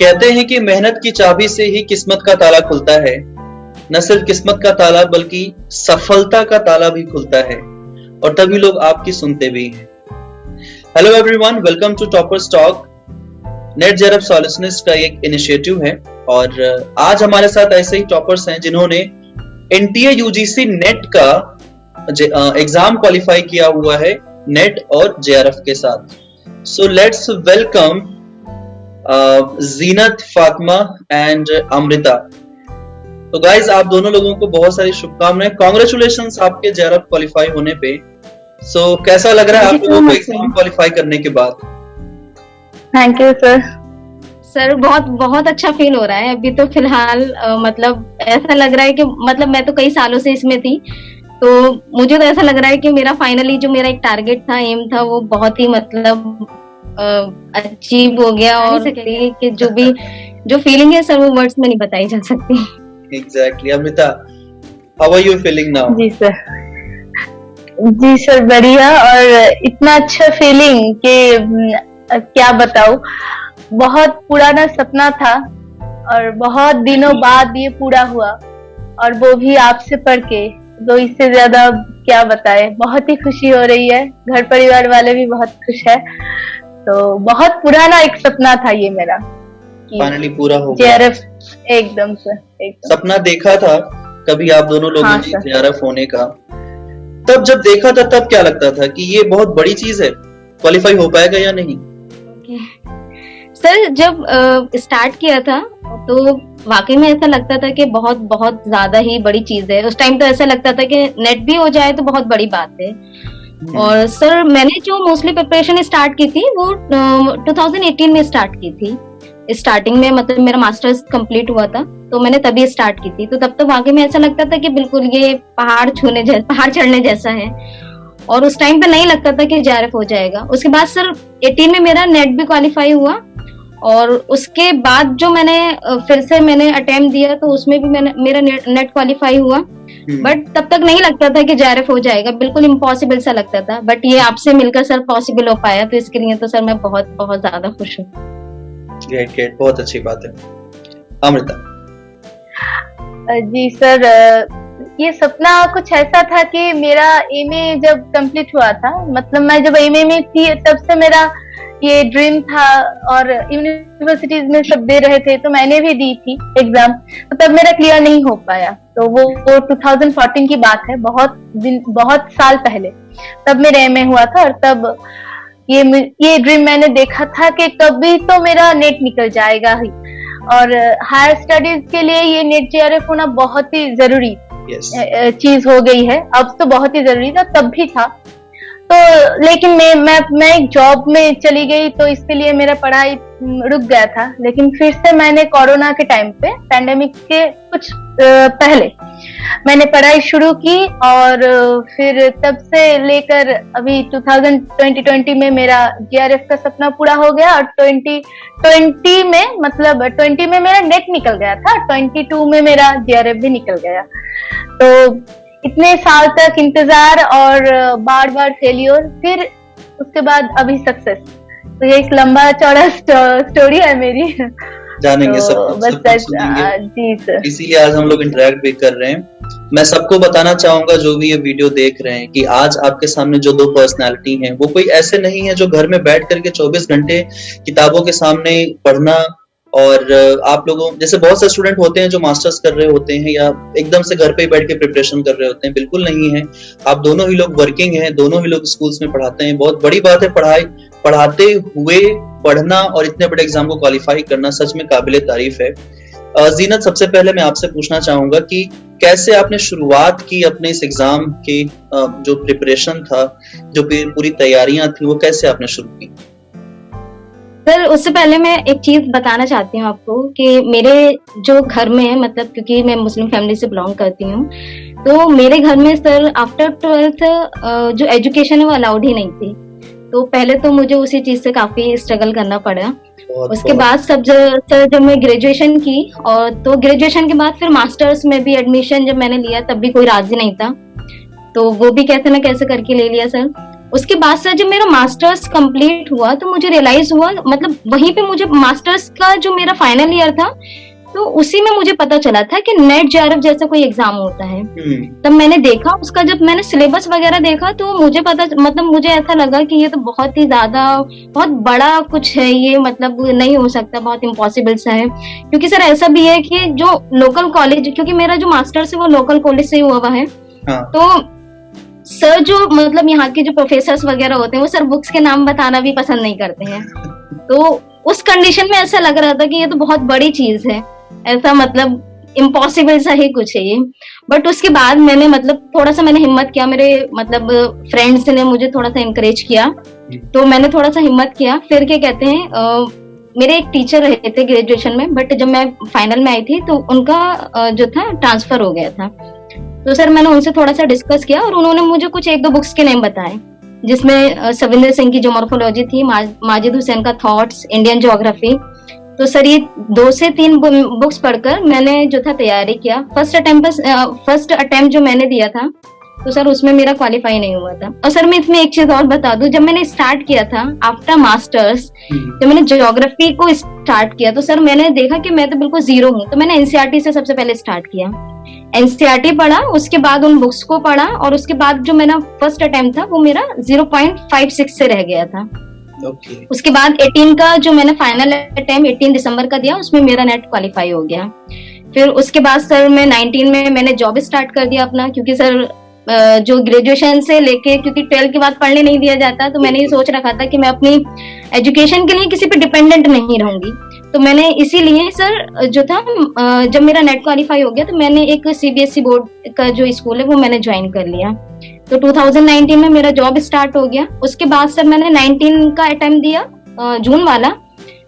कहते हैं कि मेहनत की चाबी से ही किस्मत का ताला खुलता है। न सिर्फ किस्मत का ताला बल्कि सफलता का ताला भी खुलता है, और तभी लोग आपकी सुनते भी हैं। Hello everyone, welcome to toppers talk. NET JRF solutionist का एक इनिशिएटिव है और आज हमारे साथ ऐसे ही टॉपर्स हैं जिन्होंने एनटीए यूजीसी नेट का एग्जाम क्वालिफाई किया हुआ है नेट और जेआरएफ के साथ। So let's welcome Zeenat, Fatima and Amrita. तो गाइज, आप दोनों लोगों को बहुत सारी शुभकामनाएं। कांग्रेचुलेशंस आपके जेआरएफ क्वालिफाई होने पे। सो कैसा लग रहा है आप लोगों को एग्जाम क्वालिफाई करने के बाद? Thank you sir. बहुत बहुत अच्छा फील हो रहा है अभी तो फिलहाल। मतलब ऐसा लग रहा है कि मतलब मैं तो कई सालों से इसमें थी, तो मुझे तो ऐसा लग रहा है कि मेरा फाइनली जो मेरा एक टारगेट था, एम था, वो बहुत ही मतलब अचीव हो गया। और कि जो फीलिंग है सर, वो वर्ड्स में नहीं बताई जा सकती। Exactly. Amrita, how are you feeling now? जी सर, बढ़िया। और इतना अच्छा फीलिंग कि क्या बताऊं, बहुत पुराना सपना था और बहुत दिनों बाद ये पूरा हुआ, और वो भी आपसे पढ़ के। तो इससे ज्यादा क्या बताए, बहुत ही खुशी हो रही है। घर परिवार वाले भी बहुत खुश है। तो बहुत पुराना एक सपना था ये मेरा, फाइनली पूरा हो गया। जेआरएफ एकदम सर, एकदम सपना देखा था कभी आप दोनों लोगों ने जेआरएफ होने का। तब जब देखा था तब क्या लगता था कि ये बहुत बड़ी चीज है, क्वालिफाई हो पाएगा या नहीं? सर, जब स्टार्ट किया था तो वाकई में ऐसा लगता था कि बहुत बहुत ज्यादा ही बड़ी चीज है। उस टाइम तो ऐसा लगता था कि नेट भी हो जाए तो बहुत बड़ी बात है। और सर, मैंने जो मोस्टली प्रिपरेशन स्टार्ट की थी वो 2018 में स्टार्ट की थी। स्टार्टिंग में मतलब मेरा मास्टर्स कंप्लीट हुआ था, तो मैंने तभी स्टार्ट की थी। तो तब तो वाकई में ऐसा लगता था कि बिल्कुल ये पहाड़ चढ़ने जैसा है। और उस टाइम पे नहीं लगता था कि जेआरएफ हो जाएगा। उसके बाद सर 18 में मेरा नेट भी क्वालिफाई हुआ, और उसके बाद जो फिर से मैंने अटेम्प्ट दिया तो उसमें भी मेरा नेट क्वालिफाई हुआ। बट तब तक नहीं लगता था कि जेआरएफ हो जाएगा, बिल्कुल इम्पॉसिबल सा लगता था। बट ये आपसे मिलकर सर पॉसिबल हो पाया, तो इसके लिए तो सर मैं बहुत बहुत ज्यादा खुश हूँ। ग्रेट, बहुत अच्छी बात है। अमृता जी सर, ये सपना कुछ ऐसा था कि मेरा एमए जब कंप्लीट हुआ था, मतलब मैं जब एमए में थी तब से मेरा ये ड्रीम था। और यूनिवर्सिटीज में सब दे रहे थे तो मैंने भी दी थी एग्जाम, तो तब मेरा क्लियर नहीं हो पाया। तो वो 2014 की बात है, बहुत साल पहले। तब मेरा एमए हुआ था, और तब ये ड्रीम मैंने देखा था कि कभी तो मेरा नेट निकल जाएगा ही। और हायर स्टडीज के लिए ये नेट जेआरएफ होना बहुत ही जरूरी चीज हो गई है। अब तो बहुत ही जरूरी था, तब भी था। तो लेकिन मैं एक जॉब में चली गई, तो इसके लिए मेरा पढ़ाई रुक गया था। लेकिन फिर से मैंने कोरोना के टाइम पे, पैंडेमिक के कुछ पहले मैंने पढ़ाई शुरू की, और फिर तब से लेकर अभी 2020 में मेरा जेआरएफ का सपना पूरा हो गया। और 2020 में, मतलब 20 में मेरा नेट निकल गया था, 22 में मेरा जेआरएफ भी निकल गया। तो इतने साल तक इंतजार और बार बार फेलियर, फिर उसके बाद अभी सक्सेस। तो ये एक लंबा चौड़ा स्टोरी है मेरी। जानेंगे तो सब जी सर, इसीलिए आज हम लोग इंटरेक्ट भी कर रहे हैं। मैं सबको बताना चाहूंगा जो भी ये वीडियो देख रहे हैं कि आज आपके सामने जो दो पर्सनालिटी हैं वो कोई ऐसे नहीं है जो घर में बैठ करके 24 घंटे किताबों के सामने पढ़ना। और आप लोगों जैसे बहुत से स्टूडेंट होते हैं जो मास्टर्स कर रहे होते हैं या एकदम से घर पे ही बैठ के प्रिपरेशन कर रहे होते हैं, बिल्कुल नहीं है। आप दोनों ही लोग वर्किंग हैं, दोनों ही लोग स्कूल्स में पढ़ाते हैं। बहुत बड़ी बात है पढ़ाते हुए पढ़ना और इतने बड़े एग्जाम को क्वालिफाई करना, सच में काबिले तारीफ है। जीनत, सबसे पहले मैं आपसे पूछना चाहूंगा कि कैसे आपने शुरुआत की अपने इस एग्जाम की? जो प्रिपरेशन था, जो पूरी तैयारियां थी, वो कैसे आपने शुरू की? सर, उससे पहले मैं एक चीज बताना चाहती हूँ आपको कि मेरे जो घर में है, मतलब क्योंकि मैं मुस्लिम फैमिली से बिलोंग करती हूँ, तो मेरे घर में सर आफ्टर 12th जो एजुकेशन है वो अलाउड ही नहीं थी। तो पहले तो मुझे उसी चीज से काफी स्ट्रगल करना पड़ा। उसके बाद सर जब मैं ग्रेजुएशन की, और तो ग्रेजुएशन के बाद फिर मास्टर्स में भी एडमिशन जब मैंने लिया तब भी कोई राजी नहीं था, तो वो भी कैसे ना कैसे करके ले लिया सर। उसके बाद सर जब मेरा मास्टर्स कंप्लीट हुआ तो मुझे रियलाइज हुआ, मतलब वहीं पे मुझे मास्टर्स का जो मेरा फाइनल ईयर था तो उसी में मुझे पता चला था कि नेट जेआरएफ जैसा कोई एग्जाम होता है। तब मैंने देखा उसका, जब मैंने सिलेबस वगैरह देखा तो मुझे पता, मतलब मुझे ऐसा लगा कि ये तो बहुत ही ज्यादा, बहुत बड़ा कुछ है ये, मतलब नहीं हो सकता, बहुत इम्पॉसिबल सा है। क्योंकि सर ऐसा भी है कि जो लोकल कॉलेज, क्योंकि मेरा जो मास्टर्स है वो लोकल कॉलेज से ही हुआ है, तो सर जो मतलब यहाँ के जो प्रोफेसर्स वगैरह होते हैं वो सर बुक्स के नाम बताना भी पसंद नहीं करते हैं। तो उस कंडीशन में ऐसा लग रहा था कि ये तो बहुत बड़ी चीज है, ऐसा मतलब इम्पॉसिबल सा ही कुछ है ये। बट उसके बाद मैंने मतलब थोड़ा सा मैंने हिम्मत किया, मेरे मतलब फ्रेंड्स ने मुझे थोड़ा सा इनकरेज किया, तो मैंने थोड़ा सा हिम्मत किया। फिर क्या कहते हैं, मेरे एक टीचर रहे थे ग्रेजुएशन में, बट जब मैं फाइनल में आई थी तो उनका जो था ट्रांसफर हो गया था। तो सर मैंने उनसे थोड़ा सा डिस्कस किया और उन्होंने मुझे कुछ एक दो बुक्स के नेम बताए, जिसमें सविंदर सिंह की जो मॉर्फोलॉजी थी, माजिद हुसैन का थॉट्स, इंडियन ज्योग्राफी। तो सर ये 2 से 3 बुक्स पढ़कर मैंने जो था तैयारी किया। फर्स्ट अटेम्प्ट जो मैंने दिया था तो सर उसमें मेरा क्वालिफाई नहीं हुआ था। और सर मैं इसमें एक चीज और बता दूं, जब मैंने स्टार्ट किया था आफ्टर मास्टर्स, जब मैंने ज्योग्राफी को स्टार्ट किया तो सर मैंने देखा कि मैं तो बिल्कुल जीरो हूँ। तो मैंने एनसीईआरटी से सबसे पहले स्टार्ट किया, एनसीईआरटी पढ़ा, उसके बाद उन बुक्स को पढ़ा, और उसके बाद जो मेरा फर्स्ट अटेम्प्ट था वो मेरा 0.56 से रह गया था। उसके बाद 18 का जो मैंने फाइनल अटेम्प्ट 18 दिसंबर का दिया, उसमें मेरा नेट क्वालिफाई हो गया। फिर उसके बाद सर मैं 19 में मैंने जॉब स्टार्ट कर दिया अपना, क्योंकि सर जो ग्रेजुएशन से लेके, क्योंकि 12 के बाद पढ़ने नहीं दिया जाता, तो मैंने ये सोच रखा था कि मैं अपनी एजुकेशन के लिए किसी पे डिपेंडेंट नहीं रहूंगी। तो मैंने इसीलिए सर जो था, जब मेरा नेट क्वालिफाई हो गया तो मैंने एक सीबीएसई बोर्ड का जो स्कूल है वो मैंने ज्वाइन कर लिया। तो 2019 में मेरा जॉब स्टार्ट हो गया। उसके बाद सर मैंने 19 का अटेम्प्ट दिया, जून वाला,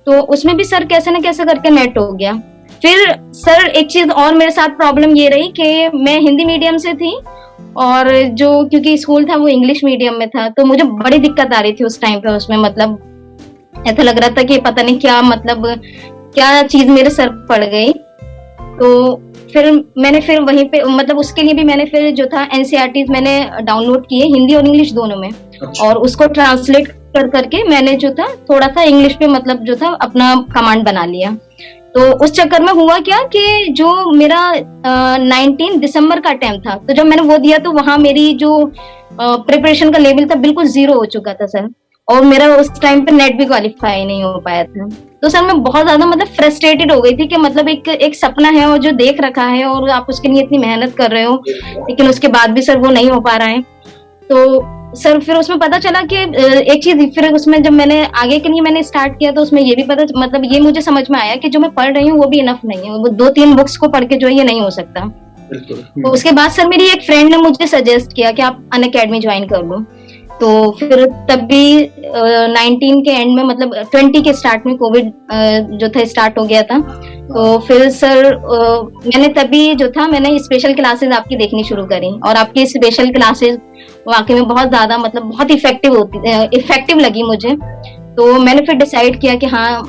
तो उसमें भी सर कैसे ना कैसे करके नेट हो गया। फिर सर एक चीज और मेरे साथ प्रॉब्लम ये रही कि मैं हिंदी मीडियम से थी और जो क्योंकि स्कूल था वो इंग्लिश मीडियम में था, तो मुझे बड़ी दिक्कत आ रही थी उस टाइम पे। उसमें मतलब ऐसा लग रहा था कि पता नहीं क्या, मतलब क्या चीज मेरे सर पड़ गई। तो फिर मैंने फिर वहीं पे, मतलब उसके लिए भी मैंने फिर जो था एनसीईआरटी मैंने डाउनलोड किए, हिंदी और इंग्लिश दोनों में। और उसको ट्रांसलेट कर करके मैंने जो था थोड़ा सा इंग्लिश पे मतलब जो था अपना कमांड बना लिया। तो उस चक्कर में हुआ क्या कि जो मेरा 19 दिसंबर का अटेम्प्ट था, तो जब मैंने वो दिया तो वहां मेरी जो प्रिपरेशन का लेवल था बिल्कुल 0 हो चुका था सर, और मेरा उस टाइम पे नेट भी क्वालिफाई नहीं हो पाया था। तो सर मैं बहुत ज्यादा मतलब फ्रस्ट्रेटेड हो गई थी कि मतलब एक सपना है और जो देख रखा है और आप उसके लिए इतनी मेहनत कर रहे हो, लेकिन उसके बाद भी सर वो नहीं हो पा रहा है। तो सर फिर उसमें पता चला कि एक चीज, फिर उसमें जब मैंने आगे के लिए मैंने स्टार्ट किया तो उसमें ये भी पता, मतलब ये मुझे समझ में आया कि जो मैं पढ़ रही हूँ वो भी इनफ नहीं है, वो 2-3 बुक्स को पढ़ के जो है ये नहीं हो सकता। तो उसके बाद सर मेरी एक फ्रेंड ने मुझे सजेस्ट किया कि आप अनअकैडमी ज्वाइन कर लो। तो फिर तब भी 19 के एंड में, मतलब 20 के स्टार्ट में कोविड जो था स्टार्ट हो गया था। तो फिर सर मैंने तभी जो था मैंने स्पेशल क्लासेस आपकी देखनी शुरू करी, और आपकी स्पेशल क्लासेस वाकई में बहुत ज्यादा मतलब बहुत इफेक्टिव लगी मुझे। तो मैंने फिर डिसाइड किया कि हाँ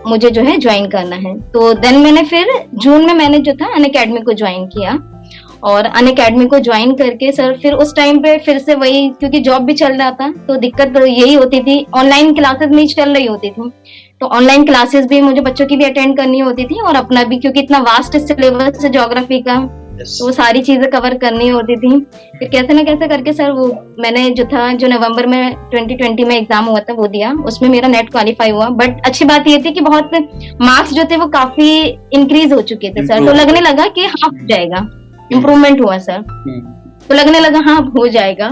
मुझे जो है ज्वाइन करना है। तो देन मैंने फिर जून में मैंने जो था अनअकैडमी को ज्वाइन किया, और अनअकैडमी को ज्वाइन करके सर फिर उस टाइम पे फिर से वही, क्योंकि जॉब भी चल रहा था तो दिक्कत तो यही होती थी, ऑनलाइन क्लासेस नहीं चल रही होती थी। तो ऑनलाइन क्लासेस भी मुझे बच्चों की भी अटेंड करनी होती थी और अपना भी, क्योंकि इतना वास्ट सिलेबस है ज्योग्राफी का, तो वो सारी चीजें कवर करनी होती थी। फिर कैसे ना कैसे करके सर वो मैंने जो था, जो नवंबर में 2020 में एग्जाम हुआ था वो दिया, उसमें मेरा नेट क्वालिफाई हुआ। बट अच्छी बात ये थी कि बहुत मार्क्स जो थे वो काफी इंक्रीज हो चुके थे सर, तो लगने लगा कि हाँ हो जाएगा, इम्प्रूवमेंट हुआ सर, तो लगने लगा हाँ हो जाएगा।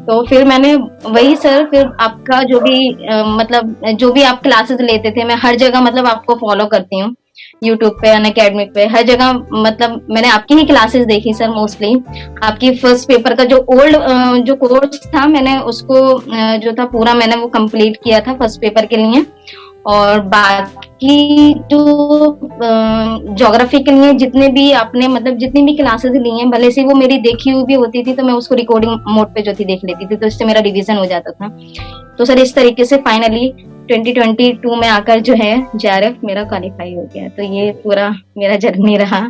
तो फिर मैंने वही सर, फिर आपका जो भी मतलब जो भी आप क्लासेस लेते थे, मैं हर जगह मतलब आपको फॉलो करती हूँ, यूट्यूब पे, अनअकैडमी पे, हर जगह मतलब मैंने आपकी ही क्लासेस देखी सर मोस्टली। आपकी फर्स्ट पेपर का जो ओल्ड जो कोर्स था मैंने उसको जो था पूरा मैंने वो कंप्लीट किया था फर्स्ट पेपर के लिए। और बाकी जो ज्योग्राफी के लिए जितने भी आपने मतलब जितनी भी क्लासेस ली हैं, भले से वो मेरी देखी हुई भी होती थी तो मैं उसको रिकॉर्डिंग मोड पे जो थी देख लेती थी, तो इससे मेरा रिवीजन हो जाता था। तो सर इस तरीके से फाइनली 2022 में आकर जो है जेआरएफ मेरा क्वालिफाई हो गया। तो ये पूरा मेरा जर्नी रहा,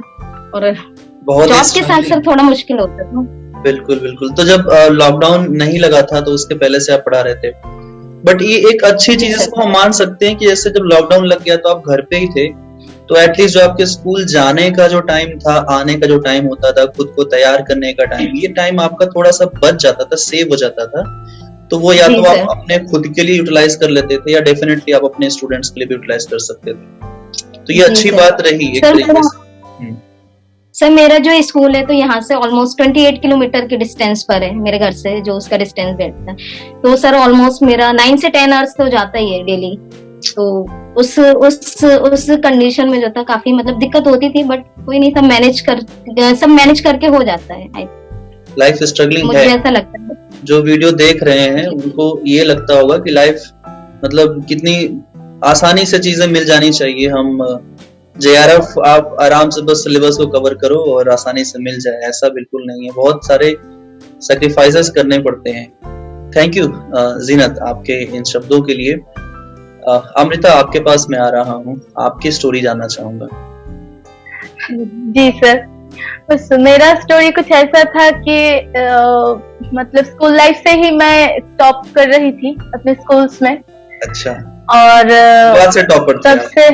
और जॉब के साथ सर थोड़ा मुश्किल होता था। बिल्कुल बिल्कुल। तो जब लॉकडाउन नहीं लगा था तो उसके पहले से आप पढ़ा रहे थे, बट ये एक अच्छी चीज इसको हम मान सकते हैं कि जैसे जब लॉकडाउन लग गया तो आप घर पे ही थे, तो एटलीस्ट जो आपके स्कूल जाने का जो टाइम था, आने का जो टाइम होता था, खुद को तैयार करने का टाइम, ये टाइम आपका थोड़ा सा बच जाता था, सेव हो जाता था। तो वो या जी तो सर। आप अपने खुद के लिए यूटिलाइज कर लेते थे या डेफिनेटली आप अपने स्टूडेंट्स के लिए भी यूटिलाइज कर सकते थे। तो ये जी अच्छी सर। बात रही एक सर तरीके मेरा से। हम्म, सर मेरा जो स्कूल है तो यहाँ से ऑलमोस्ट 28 किलोमीटर के डिस्टेंस पर है, मेरे घर से जो उसका डिस्टेंस बैठता है। तो सर ऑलमोस्ट मेरा 9 से 10 आवर्स तो जाता ही है डेली। तो उस कंडीशन में जो था काफी मतलब दिक्कत होती थी, बट कोई नहीं, सब मैनेज करके हो जाता है। लाइफ स्ट्रगलिंग मुझे है। ऐसा लगता है। जो वीडियो देख रहे हैं उनको ये लगता होगा कि लाइफ मतलब कितनी आसानी से चीजें मिल जानी चाहिए। हम जेआरएफ आप आराम से बस सिलेबस को कवर करो और आसानी से मिल जाए, ऐसा बिल्कुल नहीं है। बहुत सारे सैक्रिफाइसेस करने पड़ते हैं। थैंक यू जीनत आपके इन शब्दों के लिए। अमृता, आपके पास मैं आ रहा हूँ, आपकी स्टोरी जानना चाहूंगा। जी सर, बस मेरा स्टोरी कुछ ऐसा था कि मतलब स्कूल लाइफ से ही मैं टॉप कर रही थी अपने स्कूल्स में। अच्छा, और बात से टॉपर थे तब आप। से,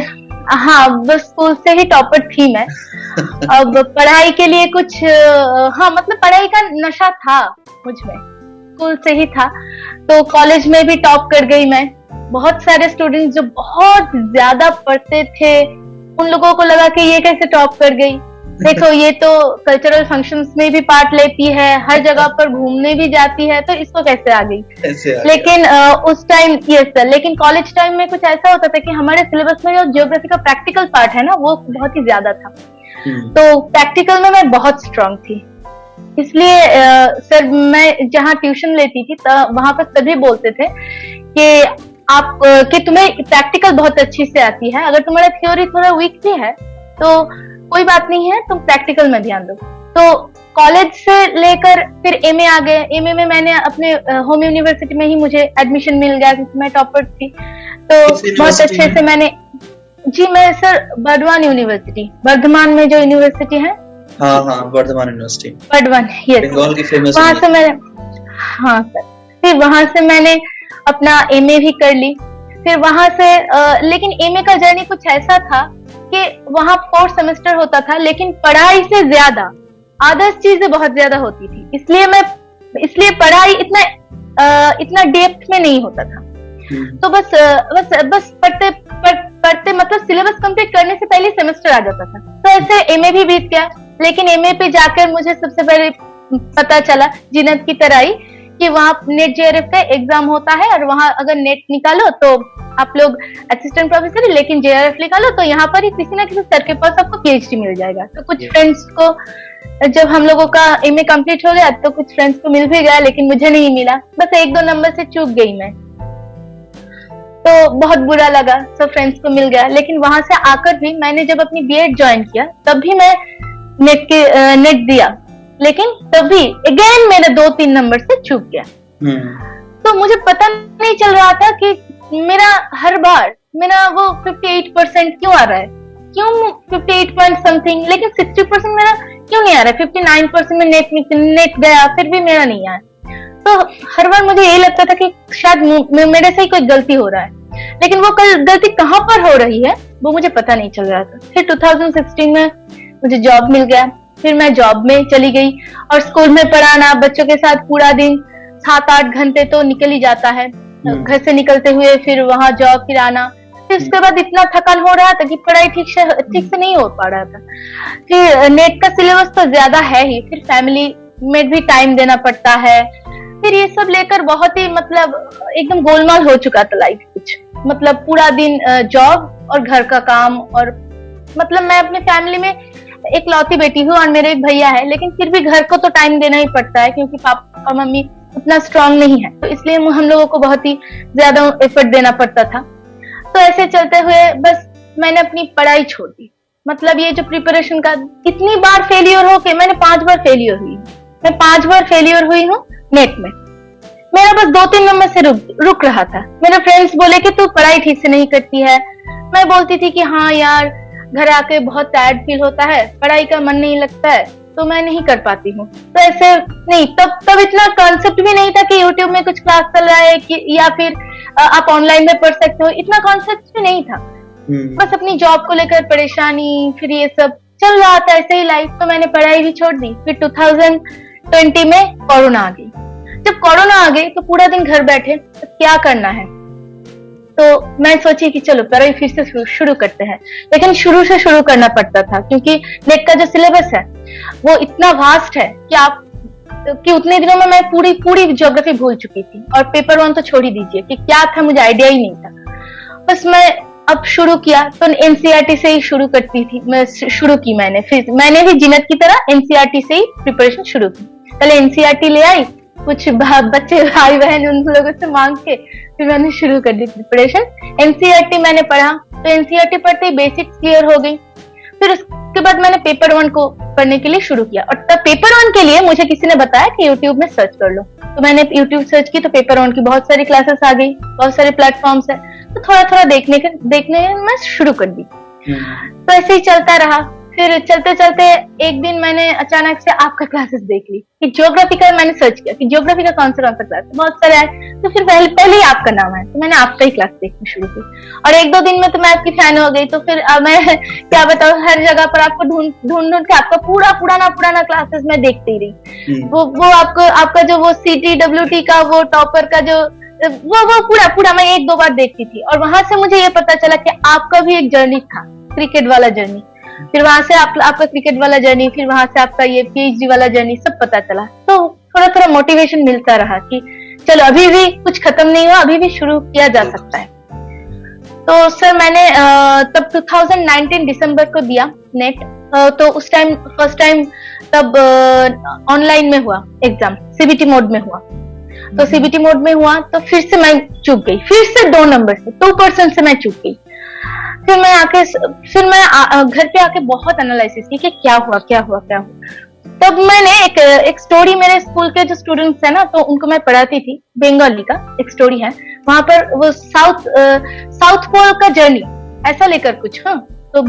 हाँ, बस स्कूल से ही टॉपर थी मैं। अब पढ़ाई के लिए कुछ हाँ, मतलब पढ़ाई का नशा था मुझ में, स्कूल से ही था। तो कॉलेज में भी टॉप कर गई मैं। बहुत सारे स्टूडेंट्स जो बहुत ज्यादा पढ़ते थे, उन लोगों को लगा कि ये कैसे टॉप कर गई, देखो ये तो कल्चरल फंक्शंस में भी पार्ट लेती है, हर जगह पर घूमने भी जाती है, तो इसको कैसे आ गई। ऐसे आ गया। लेकिन उस टाइम, यस सर, लेकिन कॉलेज टाइम में कुछ ऐसा होता था कि हमारे सिलेबस में जो ज्योग्राफी का प्रैक्टिकल पार्ट है ना, वो बहुत ही ज्यादा था। तो प्रैक्टिकल में मैं बहुत स्ट्रांग थी। इसलिए सर, मैं जहाँ ट्यूशन लेती थी वहां पर सभी बोलते थे कि आप कि तुम्हें प्रैक्टिकल बहुत अच्छी से आती है, अगर तुम्हारा थ्योरी थोड़ा वीक भी है तो कोई बात नहीं है, तुम प्रैक्टिकल में ध्यान दो। तो कॉलेज से लेकर फिर एमए आ गए। एमए में मैंने अपने होम यूनिवर्सिटी में ही मुझे एडमिशन मिल गया क्योंकि मैं टॉपर थी। तो बहुत अच्छे से मैंने, जी मैं सर बर्धमान यूनिवर्सिटी, वर्धमान में जो यूनिवर्सिटी है, हाँ हाँ, वर्धमान यूनिवर्सिटी, वर्धमान, यस, बंगाल की फेमस। वहां से मैंने, हाँ सर, फिर वहां से मैंने अपना एमए भी कर ली। फिर वहां से लेकिन एमए का जर्नी कुछ ऐसा था कि वहां 4 सेमेस्टर होता था, लेकिन पढ़ाई से ज्यादा अदर्स चीजें बहुत ज्यादा होती थी। इसलिए पढ़ाई इतना डेप्थ में नहीं होता था। तो बस पढ़ते मतलब सिलेबस कंप्लीट करने से पहले सेमेस्टर आ जाता था। तो ऐसे एमए भी बीत गया। लेकिन एमए पे जाकर मुझे सबसे पहले पता चला, जीनत की तरह ही, कि वहाँ नेट जेआरएफ का एग्जाम होता है और वहाँ अगर नेट निकालो तो आप लोग असिस्टेंट प्रोफेसर, लेकिन जेआरएफ निकालो तो यहाँ पर ही किसी ना किसी सर के पास आपको पीएचडी मिल जाएगा। तो कुछ फ्रेंड्स को, जब हम लोगों का एमए कंप्लीट हो गया तो कुछ फ्रेंड्स को मिल भी गया, लेकिन मुझे नहीं मिला। बस 1-2 नंबर से चूक गई मैं, तो बहुत बुरा लगा। सब फ्रेंड्स को मिल गया, लेकिन वहां से आकर भी मैंने जब अपनी बीएड ज्वाइन किया तब भी मैं नेट दिया, लेकिन तभी अगेन मेरे 2-3 नंबर से चूक गया। तो मुझे पता नहीं चल रहा था कि मेरा हर बार मेरा वो 58% क्यों आ रहा है, क्यों 58 पॉइंट समथिंग, लेकिन 60% मेरा क्यों नहीं आ रहा है। 59% में नेट गया, फिर भी मेरा नहीं आया। तो हर बार मुझे यही लगता था कि शायद मेरे से ही कोई गलती हो रहा है, लेकिन वो गलती कहाँ पर हो रही है वो मुझे पता नहीं चल रहा था। फिर 2016 में मुझे जॉब मिल गया। फिर मैं जॉब में चली गई और स्कूल में पढ़ाना, बच्चों के साथ पूरा दिन 7-8 घंटे तो निकल ही जाता है। घर से निकलते हुए फिर वहां जॉब, फिर आना, फिर उसके बाद इतना थकान हो रहा था कि पढ़ाई ठीक से नहीं हो पा रहा था। फिर नेट का सिलेबस तो ज्यादा है ही, फिर फैमिली में भी टाइम देना पड़ता है। फिर ये सब लेकर बहुत ही मतलब एकदम गोलमाल हो चुका था लाइफ कुछ, मतलब पूरा दिन जॉब और घर का काम। और मतलब मैं अपने फैमिली में एक लौती बेटी हूँ और मेरे एक भैया है, लेकिन फिर भी घर को तो टाइम देना ही पड़ता है क्योंकि पापा मम्मी उतना स्ट्रांग नहीं है, तो इसलिए हम लोगों को बहुत ही ज्यादा एफर्ट देना पड़ता था। तो ऐसे चलते हुए बस मैंने अपनी पढ़ाई छोड़ दी। मतलब ये जो प्रिपरेशन का, इतनी बार फेलियर हो के मैंने 5 बार फेलियर हुई, मैं 5 बार फेलियर हुई हूँ नेट में। मेरा बस 2-3 नंबर से रुक रहा था। मेरे फ्रेंड्स बोले कि तू पढ़ाई ठीक से नहीं करती है। मैं बोलती थी कि हाँ यार, घर आके बहुत टायर्ड फील होता है, पढ़ाई का मन नहीं लगता है, तो मैं नहीं कर पाती हूँ। तो ऐसे नहीं, तब इतना कॉन्सेप्ट भी नहीं था कि यूट्यूब में कुछ क्लास चल रहा है कि या फिर आप ऑनलाइन में पढ़ सकते हो, इतना कॉन्सेप्ट भी नहीं था। बस अपनी जॉब को लेकर परेशानी, फिर ये सब चल रहा था ऐसे ही लाइफ। तो मैंने पढ़ाई भी छोड़ दी। फिर 2020 में कोरोना आ गई। जब कोरोना आ गई तो पूरा दिन घर बैठे, तो क्या करना है, तो मैं सोची कि चलो पढ़ाई फिर से शुरू करते हैं। लेकिन शुरू से शुरू करना पड़ता था क्योंकि नेट का जो सिलेबस है वो इतना वास्ट है कि उतने दिनों में मैं पूरी ज्योग्राफी भूल चुकी थी। और पेपर 1 तो छोड़ ही दीजिए कि क्या था, मुझे आइडिया ही नहीं था। बस मैं अब शुरू किया तो एनसीईआरटी से ही शुरू करती थी। फिर मैंने भी जिन्नत की तरह एनसीईआरटी से ही प्रिपरेशन शुरू की। पहले एनसीईआरटी ले आई, कुछ बच्चे भाई बहन उन लोगों से मांग के फिर मैंने शुरू कर दी प्रिपरेशन। एनसीईआरटी मैंने पढ़ा, तो एनसीईआरटी पढ़ते ही बेसिक्स क्लियर हो गई। फिर उसके बाद मैंने पेपर 1 को पढ़ने के लिए शुरू किया। और तब पेपर 1 के लिए मुझे किसी ने बताया कि यूट्यूब में सर्च कर लो, तो मैंने यूट्यूब सर्च की तो पेपर 1 की बहुत सारी क्लासेस आ गई, बहुत सारे प्लेटफॉर्म्स है, तो थोड़ा थोड़ा देखने मैं शुरू कर दी। तो ऐसे ही चलता रहा। फिर चलते चलते एक दिन मैंने अचानक से आपका क्लासेस देख ली कि ज्योग्राफी का, मैंने सर्च किया कि ज्योग्राफी का कौन सा क्लास है, बहुत सारे आए। तो फिर पहले ही आपका नाम आया, तो मैंने आपका ही क्लास देखना शुरू की। और 1-2 दिन में तो मैं आपकी फैन हो गई। तो फिर मैं क्या बताऊं, हर जगह पर आपको ढूंढ के आपका पुराना क्लासेस मैं देखती रही। वो आपका जो वो CTWT का वो टॉपर का जो वो पूरा मैं 1-2 बार देखती थी। और वहां से मुझे ये पता चला कि आपका भी एक जर्नी था, क्रिकेट वाला जर्नी। फिर वहां से आपका क्रिकेट वाला जर्नी, फिर वहां से आपका ये PhD वाला जर्नी, सब पता चला। तो थोड़ा थोड़ा मोटिवेशन मिलता रहा कि चलो अभी भी कुछ खत्म नहीं हुआ, अभी भी शुरू किया जा सकता है। तो सर मैंने तब 2019 दिसंबर को दिया नेट। तो उस टाइम फर्स्ट टाइम तब ऑनलाइन में हुआ एग्जाम, CBT मोड में हुआ। तो CBT मोड में हुआ तो फिर से मैं चूक गई, फिर से 2 नंबर से 2% से मैं चूक गई। फिर मैं घर पे आके बहुत एनालिसिस की कि क्या हुआ। तब मैंने एक स्टोरी, मेरे स्कूल के जो स्टूडेंट्स है ना, तो उनको मैं पढ़ाती थी, बंगाली का एक स्टोरी है। वहां पर वो साउथ पोल का जर्नी ऐसा लेकर कुछ, हाँ, तो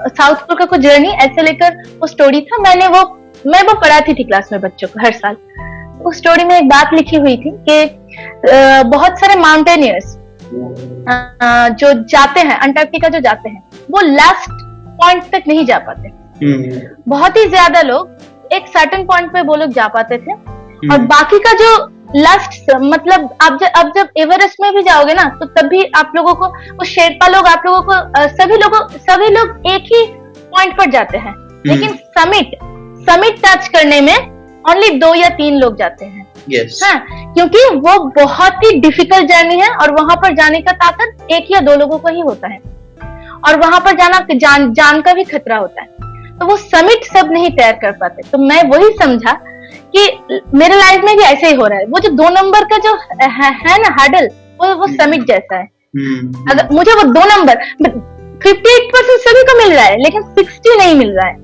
साउथ पोल का कुछ जर्नी ऐसे लेकर वो स्टोरी था। मैं वो पढ़ाती थी क्लास में बच्चों को हर साल। उस स्टोरी में एक बात लिखी हुई थी कि बहुत सारे माउंटेनियर्स जो जाते हैं अंटार्कटिका, जो जाते हैं वो लास्ट पॉइंट तक नहीं जा पाते। बहुत ही ज्यादा लोग एक सर्टेन पॉइंट पे वो लोग जा पाते थे, और बाकी का जो लास्ट, मतलब आप जब एवरेस्ट में भी जाओगे ना, तो तब भी आप लोगों को वो शेरपा लोग, आप लोगों को सभी लोग एक ही पॉइंट पर जाते हैं। लेकिन समिट टच करने में ओनली 2 या 3 लोग जाते हैं। yes. हाँ, क्योंकि वो बहुत ही डिफिकल्ट जर्नी है और वहां पर जाने का ताकत 1 या 2 लोगों को ही होता है, और वहां पर जाना जान का भी खतरा होता है। तो वो समिट सब नहीं तैयार कर पाते। तो मैं वही समझा कि मेरे लाइफ में भी ऐसे ही हो रहा है। वो जो 2 नंबर का जो है ना हर्डल, वो समिट जैसा है। अगर मुझे वो 2 नंबर 58% सभी को मिल रहा है, लेकिन 60 नहीं मिल रहा है।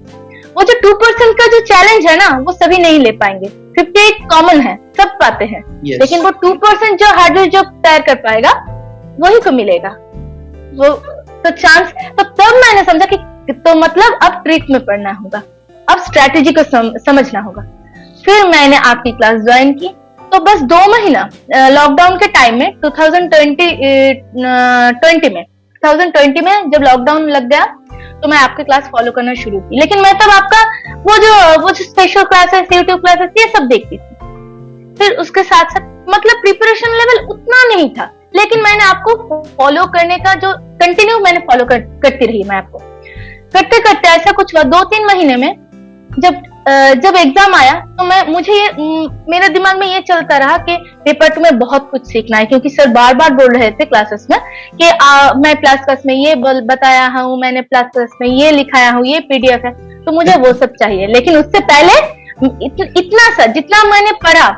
वो जो 2% का जो चैलेंज है ना, वो सभी नहीं ले पाएंगे। 58 कॉमन है, सब पाते हैं, yes. लेकिन वो 2% जो हार्डल जो तैयार कर पाएगा वही को मिलेगा वो तो चांस। तो तब मैंने समझा कि तो मतलब अब ट्रिक में पढ़ना होगा, अब स्ट्रैटेजी को समझना होगा। फिर मैंने आपकी क्लास ज्वाइन की। तो बस 2 महीना लॉकडाउन के टाइम में 2020 में जब लॉकडाउन लग गया, तो मैं आपकी क्लास फॉलो करना शुरू की। लेकिन मैं तब आपका वो जो स्पेशल क्लासेस, यूट्यूब क्लासेस, ये सब देखती थी। फिर उसके साथ साथ मतलब प्रिपरेशन लेवल उतना नहीं था, लेकिन मैंने आपको फॉलो करने का जो कंटिन्यू मैंने फॉलो करती रही। मैं आपको करते करते ऐसा कुछ हुआ 2-3 महीने में, जब एग्जाम आया तो मेरे दिमाग में ये चलता रहा कि पेपर में बहुत कुछ सीखना है, क्योंकि सर बार बार बोल रहे थे क्लासेस में कि मैं क्लास में ये बताया हूँ, मैंने क्लास में ये लिखाया हूँ, ये PDF है, तो मुझे वो सब चाहिए। लेकिन उससे पहले इतना सा जितना मैंने पढ़ा,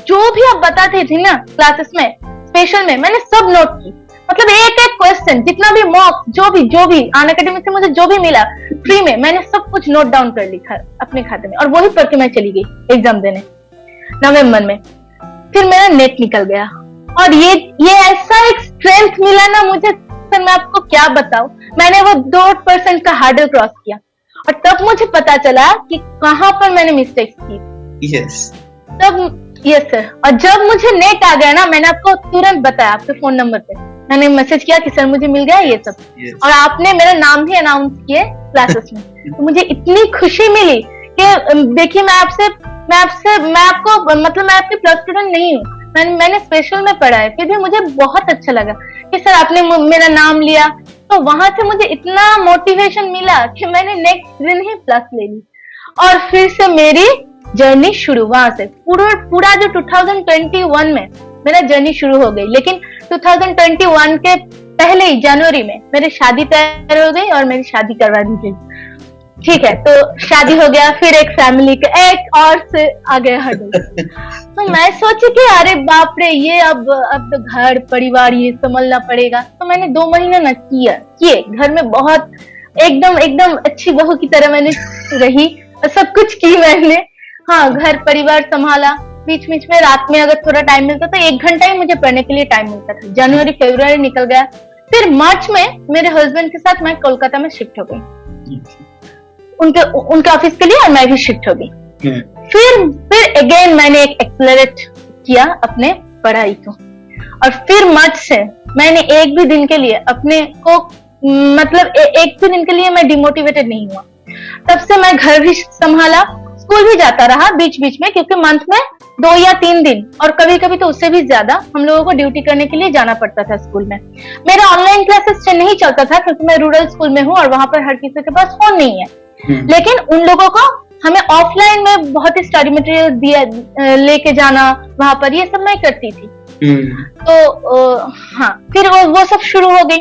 जो भी आप बताते थे ना क्लासेस में स्पेशल में, मैंने सब नोट की। मतलब एक क्वेश्चन, जितना भी मॉक, जो भी अनअकैडमी से मुझे जो भी मिला फ्री में, मैंने सब कुछ नोट डाउन कर लिखा अपने खाते में, और वही पढ़ के मैं चली गई एग्जाम देने नवंबर में। फिर मेरा नेट निकल गया, और ये ऐसा एक स्ट्रेंथ मिला ना मुझे, सर मैं आपको क्या बताऊं। मैंने वो 2% का हार्डल क्रॉस किया, और तब मुझे पता चला कि कहाँ पर मैंने मिस्टेक्स की। यस तब यस सर, और जब मुझे नेट आ गया ना, मैंने आपको तुरंत बताया आपके फोन नंबर पे, मैंने मैसेज किया कि सर मुझे मिल गया ये सब, और आपने मेरा नाम भी अनाउंस किए क्लासेस में। तो मुझे इतनी खुशी मिली कि देखिए मैं आपको मतलब मैं आपकी प्लस स्टूडेंट नहीं हूँ, मैंने स्पेशल में पढ़ा है, फिर भी मुझे बहुत अच्छा लगा कि सर आपने मेरा नाम लिया। तो वहां से मुझे इतना मोटिवेशन मिला कि मैंने नेक्स्ट दिन ही प्लस ले ली, और फिर से मेरी जर्नी शुरू वहां से। पूरा जो 2021 में मेरा जर्नी शुरू हो गई, लेकिन 2021 के पहले ही जनवरी में मेरी शादी तैयार हो गई और मेरी शादी करवा दी गई। ठीक है, तो शादी हो गया, फिर एक फैमिली का एक और से आगे हर्डल। तो मैं सोची कि अरे बाप रे, ये अब तो घर परिवार ये संभालना पड़ेगा। तो मैंने 2 महीने ना किए घर में, बहुत एकदम अच्छी बहू की तरह मैंने रही, सब कुछ की मैंने। हाँ, घर परिवार संभाला, बीच में रात में अगर थोड़ा टाइम मिलता तो 1 घंटा ही मुझे पढ़ने के लिए टाइम मिलता था। जनवरी फरवरी निकल गया, फिर मार्च में मेरे हस्बैंड के साथ मैं कोलकाता में शिफ्ट हो गई उनके ऑफिस के लिए, और मैं भी शिफ्ट हो गई। फिर अगेन मैंने एक एक्सेलरेट किया अपने पढ़ाई को, और फिर मार्च से मैंने एक भी दिन के लिए अपने को मतलब एक भी दिन के लिए मैं डिमोटिवेटेड नहीं हुआ। तब से मैं घर भी संभाला, स्कूल भी जाता रहा बीच में, क्योंकि मंथ में 2 या 3 दिन, और कभी कभी तो उससे भी ज्यादा हम लोगों को ड्यूटी करने के लिए जाना पड़ता था स्कूल में। मेरा ऑनलाइन क्लासेस नहीं चलता था क्योंकि मैं रूरल स्कूल में हूँ और वहां पर हर किसी के पास फोन नहीं है, लेकिन उन लोगों को हमें ऑफलाइन में बहुत ही स्टडी मटेरियल दिया लेके जाना वहां पर, ये सब मैं करती थी। तो हाँ, फिर वो सब शुरू हो गई।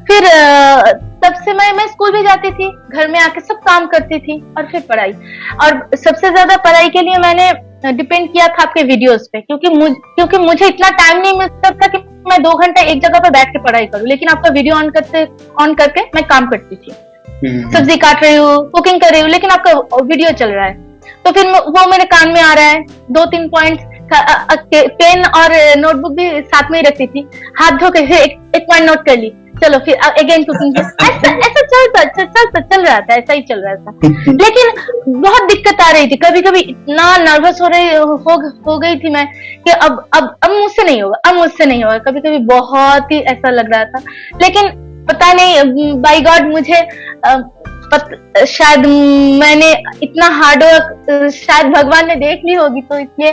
फिर तब से मैं स्कूल भी जाती थी, घर में आके सब काम करती थी, और फिर पढ़ाई। और सबसे ज्यादा पढ़ाई के लिए मैंने डिपेंड किया था आपके वीडियोस पे, क्योंकि मुझे इतना टाइम नहीं मिलता था कि मैं 2 घंटा एक जगह पर बैठ के पढ़ाई करूं, लेकिन आपका वीडियो ऑन करके मैं काम करती थी। सब्जी काट रही हूँ, कुकिंग कर रही हूँ, लेकिन आपका वीडियो चल रहा है, तो फिर वो मेरे कान में आ रहा है। 2-3 पॉइंट पेन और नोटबुक भी साथ में ही रखती थी, हाथ धो के एक पॉइंट नोट कर ली, चलो फिर अगेन कुकिंग। ऐसा चल रहा था, ऐसा ही चल रहा था। लेकिन बहुत दिक्कत आ रही थी, कभी कभी इतना नर्वस हो गई थी मैं कि अब मुझसे नहीं होगा। कभी कभी बहुत ही ऐसा लग रहा था, लेकिन पता नहीं बाय गॉड मुझे शायद मैंने इतना हार्डवर्क शायद भगवान ने देख ली होगी, तो इसलिए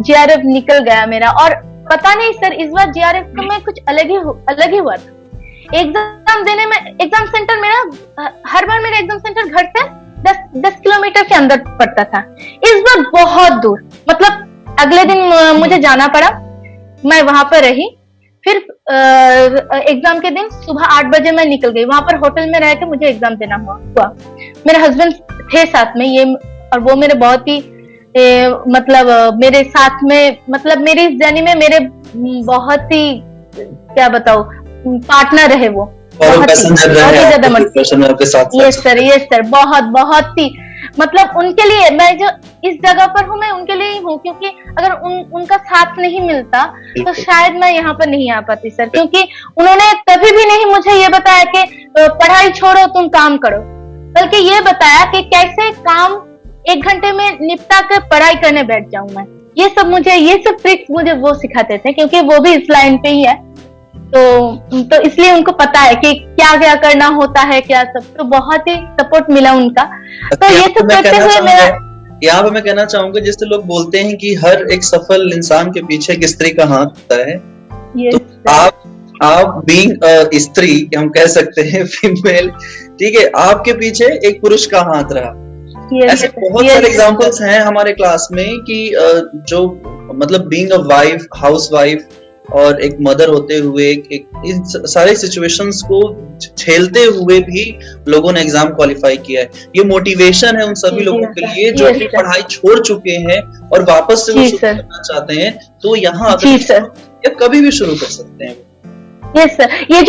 जीआरएफ निकल गया मेरा। और पता नहीं सर, इस बार जीआरएफ में कुछ अलग ही हुआ था। एग्जाम देने में, एग्जाम सेंटर मेरा हर बार मेरा एग्जाम सेंटर घर से 10 किलोमीटर के अंदर पड़ता था, इस बार बहुत दूर, मतलब अगले दिन मुझे जाना पड़ा, मैं वहां पर रही। फिर एग्जाम के दिन सुबह 8 बजे मैं निकल गई, वहां पर होटल में रह के मुझे एग्जाम देना हुआ। मेरे हस्बैंड थे साथ में, ये और वो मेरे बहुत ही मतलब मेरे साथ में, मतलब मेरी जर्नी में मेरे बहुत ही क्या बताऊं पार्टनर रहे वो, बहुत ही ज्यादा। यस सर, बहुत ही मतलब उनके लिए मैं जो इस जगह पर हूँ, मैं उनके लिए ही हूँ, क्योंकि अगर उनका साथ नहीं मिलता तो शायद मैं यहाँ पर नहीं आ पाती सर, क्योंकि उन्होंने कभी भी नहीं मुझे ये बताया कि पढ़ाई छोड़ो तुम काम करो, बल्कि ये बताया कि कैसे काम 1 घंटे में निपटा कर पढ़ाई करने बैठ जाऊं मैं। ये सब ट्रिक्स मुझे वो सिखाते थे, क्योंकि वो भी इस लाइन पे ही है, तो इसलिए उनको पता है कि क्या क्या करना होता है, क्या सब, तो बहुत ही सपोर्ट मिला उनका। तो ये सब करते हुए मेरा यहाँ पे मैं कहना चाहूंगा, जैसे लोग बोलते हैं कि हर एक सफल इंसान के पीछे एक स्त्री का हाथ होता है, तो आप बीइंग स्त्री, हम कह सकते हैं फीमेल, ठीक है, आपके पीछे एक पुरुष का हाथ रहा। ऐसे बहुत सारे एग्जांपल्स हैं हमारे क्लास में कि जो मतलब being a wife, house wife और एक मदर होते हुए इन सारे सिचुएशंस को झेलते हुए भी लोगों ने एग्जाम क्वालिफाई किया है। ये मोटिवेशन है उन सभी लोगों के लिए जो अपनी पढ़ाई छोड़ चुके हैं और वापस से वो शुरू करना चाहते हैं, तो यहाँ या कभी भी शुरू कर सकते हैं। यस सर, ये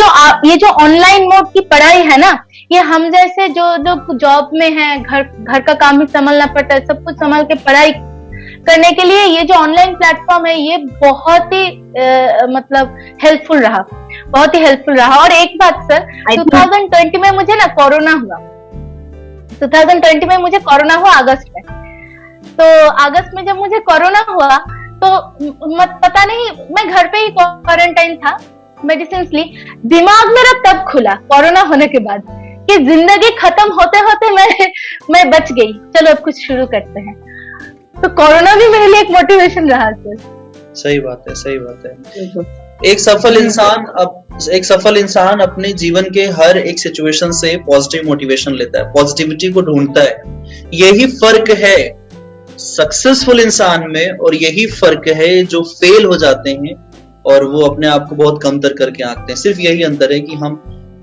जो ऑनलाइन मोड की पढ़ाई है ना, ये हम जैसे जो जॉब में है, घर का काम भी संभालना पड़ता है, सब कुछ संभाल के पढ़ाई करने के लिए ये जो ऑनलाइन प्लेटफॉर्म है ये बहुत ही मतलब हेल्पफुल रहा। और एक बात सर, 2020 में मुझे ना कोरोना हुआ, 2020 में मुझे कोरोना हुआ अगस्त में। तो अगस्त में जब मुझे कोरोना हुआ तो पता नहीं, मैं घर पे ही क्वारंटाइन था, मेडिसिन ली। दिमाग मेरा तब खुला कोरोना होने के बाद कि जिंदगी खत्म होते होते मैं बच गई, चलो अब कुछ शुरू करते हैं। तो कोरोना भी मेरे लिए एक मोटिवेशन रहा सर। सही बात है, सही बात है। एक सफल इंसान अपने जीवन के हर एक सिचुएशन से पॉजिटिव मोटिवेशन लेता है, पॉजिटिविटी को ढूंढता है। यही फर्क है सक्सेसफुल इंसान में, और यही फर्क है जो फेल हो जाते हैं और वो अपने आप को बहुत कमतर करके आंकते हैं। सिर्फ यही अंतर है कि हम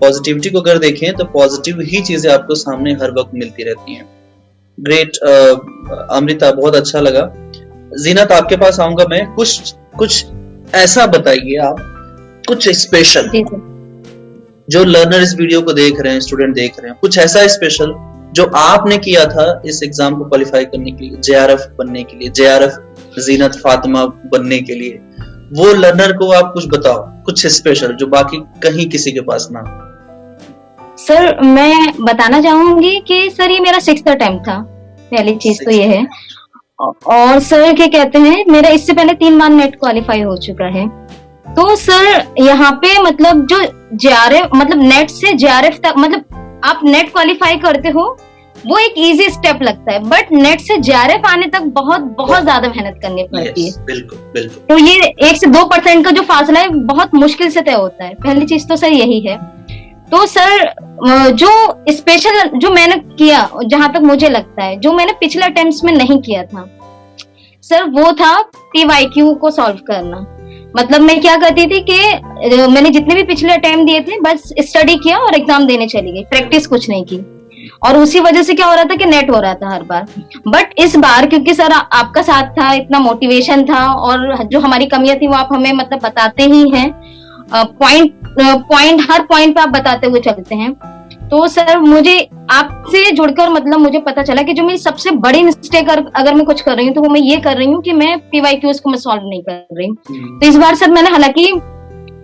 पॉजिटिविटी को अगर देखें तो पॉजिटिव ही चीजें आपको सामने हर वक्त मिलती रहती हैं। ग्रेट अमृता, बहुत अच्छा लगा। जीनत, आपके पास आऊंगा मैं। कुछ ऐसा बताइए आप, कुछ स्पेशल जो लर्नर इस वीडियो को देख रहे हैं, स्टूडेंट देख रहे हैं, कुछ ऐसा स्पेशल जो आपने किया था इस एग्जाम को क्वालिफाई करने के लिए, जेआरएफ बनने के लिए, जेआरएफ जीनत फातिमा बनने के लिए, वो लर्नर को आप कुछ बताओ, कुछ स्पेशल जो बाकी कहीं किसी के पास ना। सर मैं बताना चाहूंगी कि सर ये मेरा 6th अटेम्प्ट था, पहली चीज तो ये है। और सर क्या कहते हैं, मेरा इससे पहले 3 बार नेट क्वालिफाई हो चुका है। तो सर यहाँ पे मतलब जो जेआरएफ, मतलब नेट से जेआरएफ तक, मतलब आप नेट क्वालिफाई करते हो वो एक इजी स्टेप लगता है, बट नेट से जेआरएफ आने तक बहुत ज्यादा मेहनत करनी पड़ती है। बिल्कुल बिल्कुल। तो ये 1 से 2% का जो फासला है बहुत मुश्किल से तय होता है। पहली चीज तो सर यही है। तो सर जो स्पेशल जो मैंने किया, जहां तक मुझे लगता है, जो मैंने पिछले अटेम्प्ट्स में नहीं किया था सर, वो था पीवाईक्यू को सॉल्व करना। मतलब मैं क्या करती थी कि मैंने जितने भी पिछले अटेम्प्ट दिए थे बस स्टडी किया और एग्जाम देने चली गई, प्रैक्टिस कुछ नहीं की। और उसी वजह से क्या हो रहा था कि नेट हो रहा था हर बार। बट इस बार क्योंकि सर आपका साथ था, इतना मोटिवेशन था, और जो हमारी कमियां थी वो आप हमें मतलब बताते ही हैं, पॉइंट हर पॉइंट पे आप बताते हुए चलते हैं। तो सर मुझे आपसे जुड़कर मतलब मुझे पता चला कि जो मेरी सबसे बड़ी मिस्टेक अगर मैं कुछ कर रही हूँ तो वो मैं ये कर रही हूँ कि मैं पीवाईक्यूज को मैं सॉल्व नहीं कर रही हूँ। तो इस बार सर मैंने, हालांकि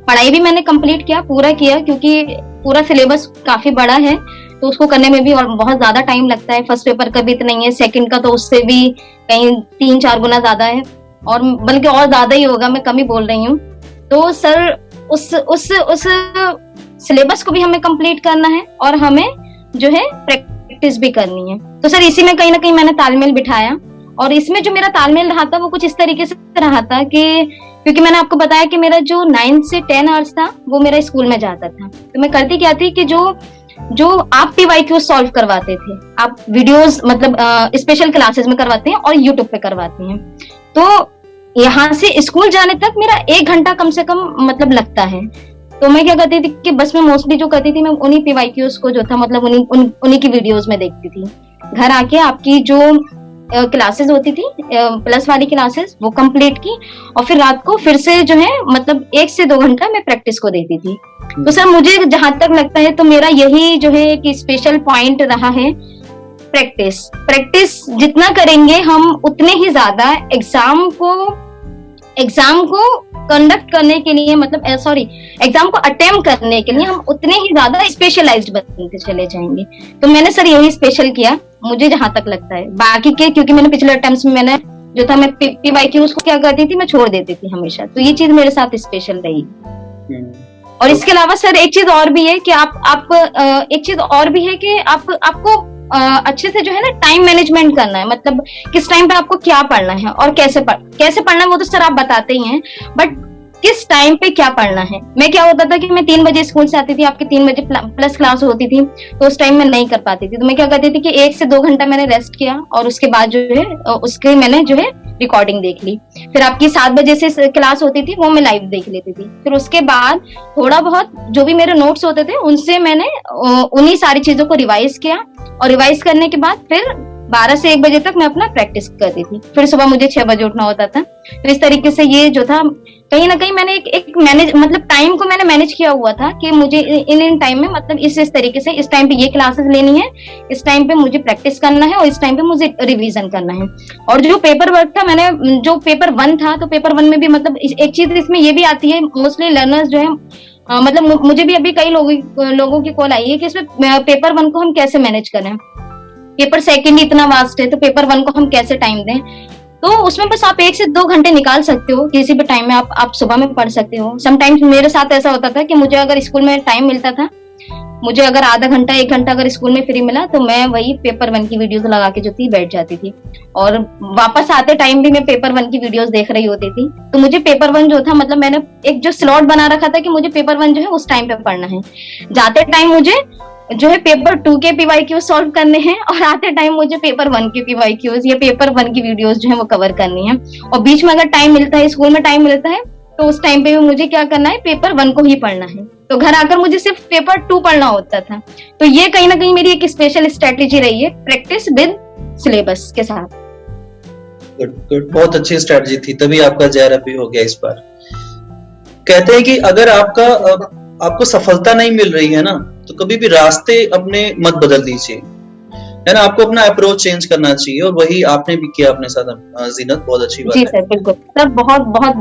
पढ़ाई भी मैंने कंप्लीट किया, पूरा किया, क्योंकि पूरा सिलेबस काफी बड़ा है तो उसको करने में भी और बहुत ज्यादा टाइम लगता है। फर्स्ट पेपर का भी इतना नहीं है, सेकंड का तो उससे भी कहीं 3-4 गुना ज्यादा है, और बल्कि और ज्यादा ही होगा, मैं कम ही बोल रही हूँ। तो सर उस सिलेबस को भी हमें कंप्लीट करना है और हमें जो है प्रैक्टिस भी करनी है। तो सर इसी में कहीं ना कहीं मैंने तालमेल बिठाया, और इसमें जो मेरा तालमेल रहा था वो कुछ इस तरीके से रहा था कि क्योंकि मैंने आपको बताया कि मेरा जो 9 से 10 आवर्स था वो मेरा स्कूल में जाता था। तो मैं करती क्या थी कि जो आप पीवाईक्यू सॉल्व करवाते थे, आप वीडियोस मतलब स्पेशल क्लासेस में करवाते हैं और यूट्यूब पे करवाते हैं, तो यहाँ से स्कूल जाने तक मेरा 1 घंटा कम से कम मतलब लगता है। तो मैं क्या करती थी कि बस मैं मोस्टली जो करती थी मैं उन्हीं पीवाईक्यूज को जो था मतलब उन्हीं की वीडियोस में देखती थी। घर आके आपकी जो क्लासेस होती थी प्लस वाली क्लासेस वो कंप्लीट की, और फिर रात को फिर से जो है मतलब 1 से 2 घंटा मैं प्रैक्टिस को देती थी। तो सर मुझे जहां तक लगता है तो मेरा यही जो है एक स्पेशल पॉइंट रहा है, प्रैक्टिस जितना करेंगे हम उतने ही ज्यादा एग्जाम को कंडक्ट करने के लिए मतलब एग्जाम को अटेम्प्ट करने के लिए हम उतने ही ज्यादा स्पेशलाइज्ड बनते चले जाएंगे। तो मैंने सर यही स्पेशल किया मुझे जहां तक लगता है। बाकी के क्योंकि मैंने पिछले अटेम्प्ट्स में मैंने जो था मैं पीवाईक्यू उसको क्या करती थी, मैं छोड़ देती थी हमेशा। तो ये चीज मेरे साथ स्पेशल रही। और इसके अलावा सर एक चीज और भी है कि आपको अच्छे से जो है ना टाइम मैनेजमेंट करना है, मतलब किस टाइम पे आपको क्या पढ़ना है और कैसे पढ़ना है वो तो सर आप बताते ही हैं, बट किस टाइम पे क्या पढ़ना है। मैं क्या होता था कि मैं 3 बजे स्कूल से आती थी, आपके 3 बजे प्लस क्लास होती थी, तो उस टाइम में नहीं कर पाती थी। तो मैं क्या करती थी कि 1 से 2 घंटा मैंने रेस्ट किया और उसके बाद जो है उसके मैंने जो है रिकॉर्डिंग देख ली। फिर आपकी 7 बजे से क्लास होती थी वो मैं लाइव देख लेती थी। फिर उसके बाद थोड़ा बहुत जो भी मेरे नोट्स होते थे उनसे मैंने उन्हीं सारी चीजों को रिवाइज किया, और रिवाइज करने के बाद फिर 12 से 1 बजे तक मैं अपना प्रैक्टिस करती थी। फिर सुबह मुझे 6 बजे उठना होता था। तो इस तरीके से ये जो था कहीं ना कहीं मैंने एक मैनेज मतलब टाइम को मैंने मैनेज किया हुआ था कि मुझे इन टाइम में मतलब इस तरीके से इस टाइम पे ये क्लासेस लेनी है, इस टाइम पे मुझे प्रैक्टिस करना है और इस टाइम पे मुझे रिवीजन करना है। और जो पेपर वर्क था मैंने जो पेपर 1 था तो पेपर 1 में भी मतलब एक चीज इसमें ये भी आती है, मोस्टली लर्नर्स जो है मतलब मुझे भी अभी कई लोगों की कॉल आई है कि इसमें पेपर 1 को हम कैसे मैनेज करें। पेपर सेकंड इतना वास्ट है, तो पेपर 1 को हम कैसे टाइम दें? तो उसमें बस आप 1 से 2 घंटे निकाल सकते हो, किसी भी टाइम में आप सुबह में पढ़ सकते हो। समटाइम्स मेरे साथ ऐसा होता था कि मुझे अगर स्कूल में टाइम मिलता था, मुझे अगर आधा घंटा 1 घंटा अगर स्कूल में फ्री मिला, तो मैं वही पेपर 1 की वीडियोस लगा के जो थी बैठ जाती थी, और वापस आते टाइम भी मैं पेपर 1 की वीडियोस देख रही होती थी। तो मुझे पेपर 1 जो था, मतलब मैंने एक जो स्लॉट बना रखा था कि मुझे पेपर 1 जो है उस टाइम पे पढ़ना है। जाते टाइम मुझे जो है पेपर 2 के PYQ सॉल्व करने हैं, और आते टाइम मुझे पेपर 1 के PYQs या पेपर 1 की वीडियोस जो है वो कवर करनी है। और बीच में अगर टाइम मिलता है, स्कूल में टाइम मिलता है, तो उस टाइम पे भी मुझे क्या करना है, पेपर 1 को ही पढ़ना है। तो घर आकर मुझे सिर्फ पेपर 2 पढ़ना होता था। तो ये कहीं ना कहीं मेरी एक स्पेशल स्ट्रेटेजी रही है, प्रैक्टिस विद सिलेबस के साथ। गुड गुड, बहुत अच्छी स्ट्रेटजी थी, तभी आपका JRF भी हो गया इस बार। कहते हैं कि अगर आपको सफलता नहीं मिल रही है ना, तो कभी भी रास्ते अपने मत बदल दीजिए, है ना। आपको अपना अप्रोच चेंज करना चाहिए, और वही आपने भी किया अपने साथ जीनत, बहुत अच्छी बात जी है। सर, बिल्कुल सर, बहुत बहुत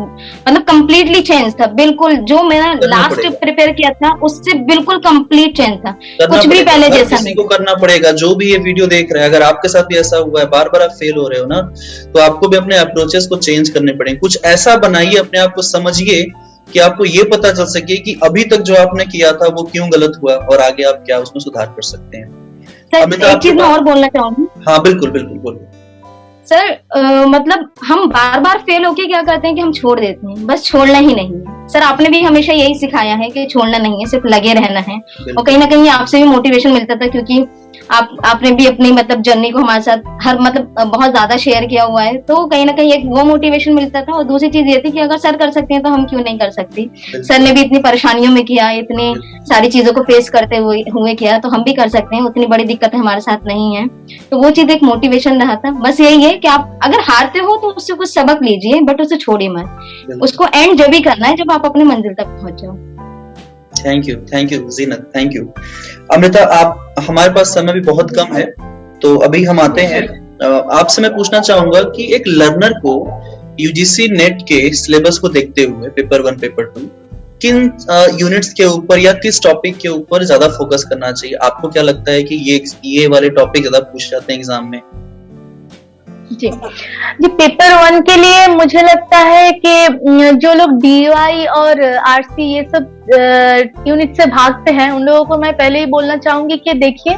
मतलब कंप्लीटली चेंज था, बिल्कुल जो मैंने लास्ट प्रिपेयर किया था उससे बिल्कुल कंप्लीट चेंज था, कुछ भी पहले जैसा किसी को करना पड़ेगा। जो भी ये वीडियो देख रहा है, अगर आपके साथ भी ऐसा हुआ है, बार बार आप फेल हो रहे हो ना, तो आपको भी अपने अप्रोचेस को चेंज करने पड़ेंगे। कुछ ऐसा बनाइए, अपने आप को समझिए कि आपको ये पता चल सके कि अभी तक जो आपने किया था वो क्यों गलत हुआ, और आगे आप क्या उसमें सुधार कर सकते हैं। सर, एक चीज मैं और बोलना चाहूंगी। हाँ बिल्कुल बिल्कुल, बोलिए सर। मतलब हम बार बार फेल होके क्या करते हैं कि हम छोड़ देते हैं, बस छोड़ना ही नहीं है। सर, आपने भी हमेशा यही सिखाया है कि छोड़ना नहीं है, सिर्फ लगे रहना है। और कहीं ना कहीं आपसे भी मोटिवेशन मिलता था, क्योंकि आपने भी अपनी मतलब जर्नी को हमारे साथ हर मतलब बहुत ज्यादा शेयर किया हुआ है, तो कहीं ना कहीं एक वो मोटिवेशन मिलता था। और दूसरी चीज ये थी कि अगर सर कर सकते हैं तो हम क्यों नहीं कर सकते। सर ने भी इतनी परेशानियों में किया, इतनी सारी चीजों को फेस करते हुए किया, तो हम भी कर सकते हैं। उतनी बड़ी दिक्कतें हमारे साथ नहीं है, तो वो चीज एक मोटिवेशन रहा था। बस यही है कि आप अगर हारते हो तो उससे कुछ सबक लीजिए, बट उसे छोड़िए मत। उसको एंड जब भी करना है जब आप अपने मंजिल तक पहुंच जाओ। Thank you Zeenat, thank you. Amrita, आप, हमारे पास समय भी बहुत कम है, तो अभी हम आते हैं। आपसे मैं पूछना चाहूंगा कि एक लर्नर को UGC नेट के सिलेबस को देखते हुए पेपर 1 पेपर 2 किन यूनिट्स के ऊपर या किस टॉपिक के ऊपर ज्यादा फोकस करना चाहिए? आपको क्या लगता है कि ये वाले टॉपिक ज्यादा पूछ जाते हैं एग्जाम में? जी पेपर 1 के लिए मुझे लगता है कि जो लोग DY और RC ये सब यूनिट से भागते हैं, उन लोगों को मैं पहले ही बोलना चाहूंगी कि देखिए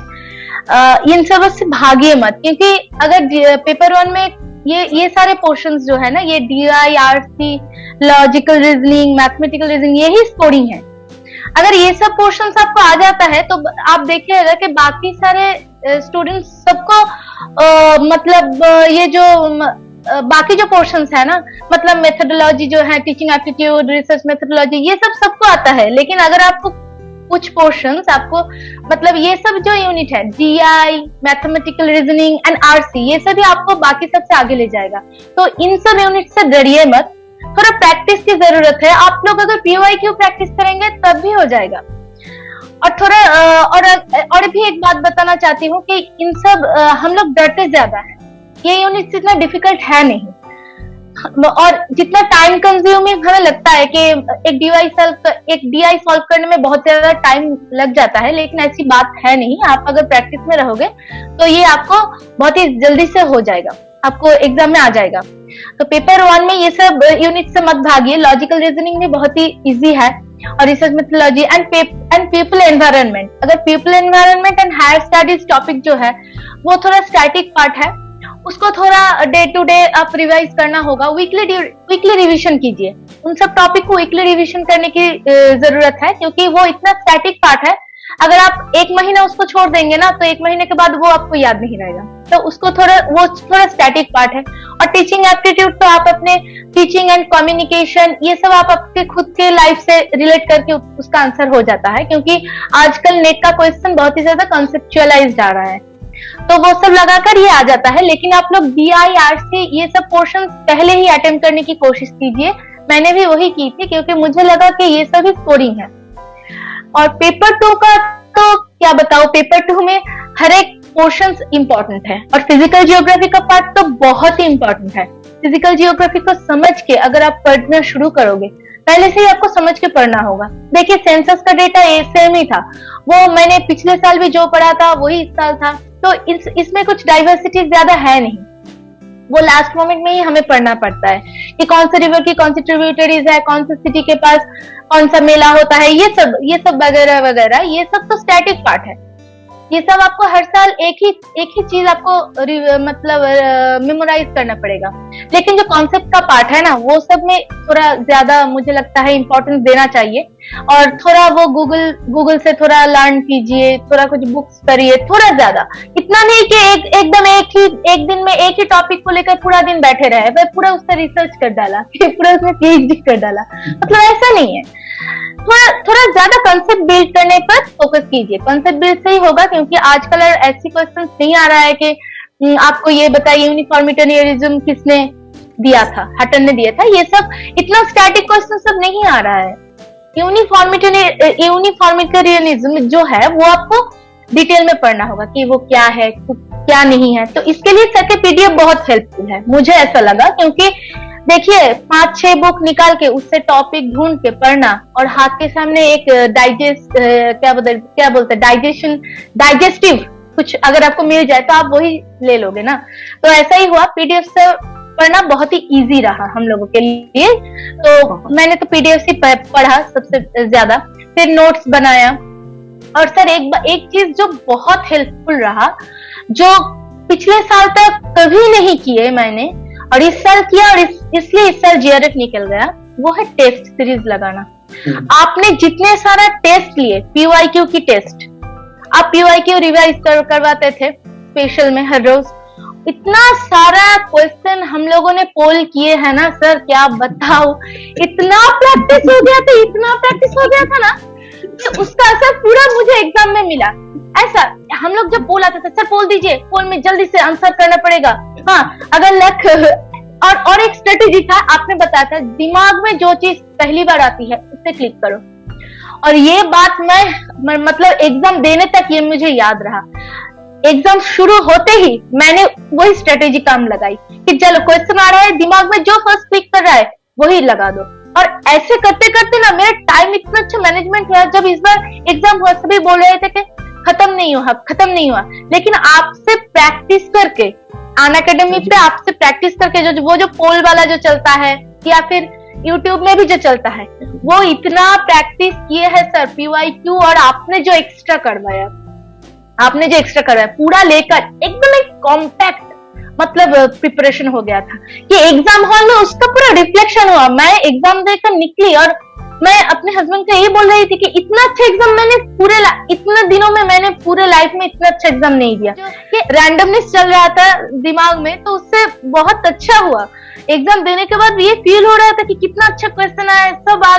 इन सब से भागिए मत, क्योंकि अगर पेपर 1 में ये सारे पोर्शंस जो है ना, ये DY RC, logical reasoning, mathematical reasoning, यही स्कोरिंग है। अगर ये सब पोर्शंस आपको आ जाता है तो आप देखिएगा कि बाकी सारे स्टूडेंट्स सबको मतलब ये जो बाकी जो पोर्शंस है ना, मतलब मेथोडोलॉजी जो है, टीचिंग एप्टीट्यूड, रिसर्च मेथोडोलॉजी, ये सब सबको आता है। लेकिन अगर आपको कुछ पोर्शंस आपको मतलब ये सब जो यूनिट है DI, mathematical reasoning and RC, ये सभी आपको बाकी सबसे आगे ले जाएगा। तो इन सब यूनिट से डरिए मत, थोड़ा प्रैक्टिस की जरूरत है। आप लोग अगर PYQ प्रैक्टिस करेंगे तब भी हो जाएगा। और थोड़ा और भी एक बात बताना चाहती हूँ कि इन सब हम लोग डरते ज्यादा है। ये यूनिट इतना डिफिकल्ट है नहीं, और जितना टाइम कंज्यूमिंग हमें लगता है कि एक DI सॉल्व करने में बहुत ज्यादा टाइम लग जाता है, लेकिन ऐसी बात है नहीं। आप अगर प्रैक्टिस में रहोगे तो ये आपको बहुत ही जल्दी से हो जाएगा, आपको एग्जाम में आ जाएगा। तो पेपर 1 में ये सब यूनिट से मत भागिए। लॉजिकल रीजनिंग भी बहुत ही इजी है, और research methodology and people environment. अगर people environment and higher studies topic जो है वो थोड़ा स्टैटिक पार्ट है, उसको थोड़ा डे टू डे आप रिवाइज करना होगा। वीकली रिवीजन कीजिए, उन सब टॉपिक को वीकली रिवीजन करने की जरूरत है, क्योंकि वो इतना स्टैटिक पार्ट है। अगर आप 1 महीना उसको छोड़ देंगे ना, तो 1 महीने के बाद वो आपको याद नहीं रहेगा। तो उसको थोड़ा स्टैटिक पार्ट है। और टीचिंग एप्टीट्यूड तो आप अपने टीचिंग एंड कम्युनिकेशन, ये सब आप आपके खुद के लाइफ से रिलेट करके उसका आंसर हो जाता है, क्योंकि आजकल नेट का क्वेश्चन बहुत ही ज्यादा कॉन्सेप्चुअलाइज्ड आ रहा है, तो वो सब लगाकर ये आ जाता है। लेकिन आप लोग DI RC ये सब पोर्शन पहले ही अटेम्प्ट करने की कोशिश कीजिए। मैंने भी वही की थी, क्योंकि मुझे लगा कि ये सब स्कोरिंग है। और पेपर 2 का तो क्या बताओ, पेपर 2 में हर एक पोर्शन इंपॉर्टेंट है, और फिजिकल जियोग्राफी का पार्ट तो बहुत ही इंपॉर्टेंट है। फिजिकल जियोग्राफी को समझ के अगर आप पढ़ना शुरू करोगे, पहले से ही आपको समझ के पढ़ना होगा। देखिए सेंसस का डेटा सेम ही था, वो मैंने पिछले साल भी जो पढ़ा था वही इस साल था, तो इसमें कुछ डाइवर्सिटी ज्यादा है नहीं, वो लास्ट मोमेंट में ही हमें पढ़ना पड़ता है कि कौन से रिवर की कौन सी ट्रिब्यूटरीज है, कौन सी सिटी के पास कौन सा मेला होता है, ये सब वगैरह वगैरह, ये सब तो स्टैटिक पार्ट है। ये सब आपको हर साल एक ही चीज आपको मतलब मेमोराइज करना पड़ेगा। लेकिन जो कॉन्सेप्ट का पार्ट है ना, वो सब में थोड़ा ज्यादा मुझे लगता है इम्पोर्टेंस देना चाहिए, और थोड़ा वो गूगल से थोड़ा लर्न कीजिए, थोड़ा कुछ बुक्स करिए, थोड़ा ज्यादा, इतना नहीं कि एकदम एक दिन में एक ही टॉपिक को लेकर पूरा दिन बैठे रहे, वह पूरा उस पर रिसर्च कर डाला, पूरा उसमें PhD कर डाला, मतलब ऐसा नहीं है। थोड़ा ज्यादा कंसेप्ट बिल्ड करने पर फोकस कीजिए। कंसेप्ट बिल्ड से ही होगा, क्योंकि आजकल ऐसी क्वेश्चन नहीं आ रहा है कि आपको ये बताइए यूनिफॉर्मिटेरियनिज्म किसने दिया था, हटन ने दिया था, ये सब इतना स्टैटिक क्वेश्चन सब नहीं आ रहा है। यूनिफॉर्मिटेरियनिज्म जो है वो आपको डिटेल में पढ़ना होगा कि वो क्या है क्या नहीं है। तो इसके लिए सर के PDF बहुत हेल्पफुल है, मुझे ऐसा लगा, क्योंकि देखिए 5-6 बुक निकाल के उससे टॉपिक ढूंढ के पढ़ना, और हाथ के सामने एक डाइजेस्टिव कुछ अगर आपको मिल जाए तो आप वही ले लोगे ना। तो ऐसा ही हुआ, PDF से पढ़ना बहुत ही इजी रहा हम लोगों के लिए। तो मैंने तो PDF से पढ़ा सबसे ज्यादा, फिर नोट्स बनाया। और सर एक चीज जो बहुत हेल्पफुल रहा, जो पिछले साल तक कभी नहीं किए मैंने, और इस साल किया, और इसलिए इस साल GRF निकल गया, वो है टेस्ट सीरीज लगाना। आपने जितने सारा टेस्ट लिए, PYQ की टेस्ट, आप PYQ रिवाइज करवाते थे स्पेशल में हर रोज, इतना सारा क्वेश्चन हम लोगों ने पोल किए हैं ना सर, क्या बताओ, इतना प्रैक्टिस हो गया था ना, तो उसका असर पूरा मुझे एग्जाम में मिला। ऐसा हम लोग जब पोल आता था, सर पोल दीजिए, पोल में जल्दी से आंसर करना पड़ेगा, हाँ अगर लक, और एक स्ट्रेटेजी था, आपने बताया था दिमाग में जो चीज पहली बार आती है उससे क्लिक करो। और ये बात मैं मतलब एग्जाम देने तक ये मुझे याद रहा। एग्जाम शुरू होते ही मैंने वही स्ट्रेटेजी काम लगाई कि चलो क्वेश्चन आ रहा है, दिमाग में जो फर्स्ट क्लिक कर रहा है वही लगा दो। और ऐसे करते करते ना मेरा टाइम इतना अच्छा मैनेजमेंट हुआ। जब इस बार एग्जाम हुआ, सभी बोल रहे थे कि खत्म नहीं हुआ, लेकिन आपसे प्रैक्टिस करके, अनअकैडमी पे आपसे प्रैक्टिस करके जो पोल वाला जो चलता है, या फिर यूट्यूब में भी जो चलता है, वो इतना प्रैक्टिस किए है सर PYQ, और आपने जो एक्स्ट्रा करवाया पूरा लेकर एकदम एक कॉम्पैक्ट मतलब प्रिपरेशन हो गया था कि एग्जाम हॉल में उसका पूरा रिफ्लेक्शन हुआ। मैं एग्जाम देकर निकली, और मैं अपने हस्बैंड को यही बोल रही थी कि इतना अच्छा एग्जाम मैंने इतने दिनों में मैंने पूरे लाइफ में इतना अच्छा एग्जाम नहीं दिया। कि रैंडमनेस चल रहा था दिमाग में, तो उससे बहुत अच्छा हुआ। एग्जाम देने के बाद ये फील हो रहा था कि कितना अच्छा क्वेश्चन आया, सब आ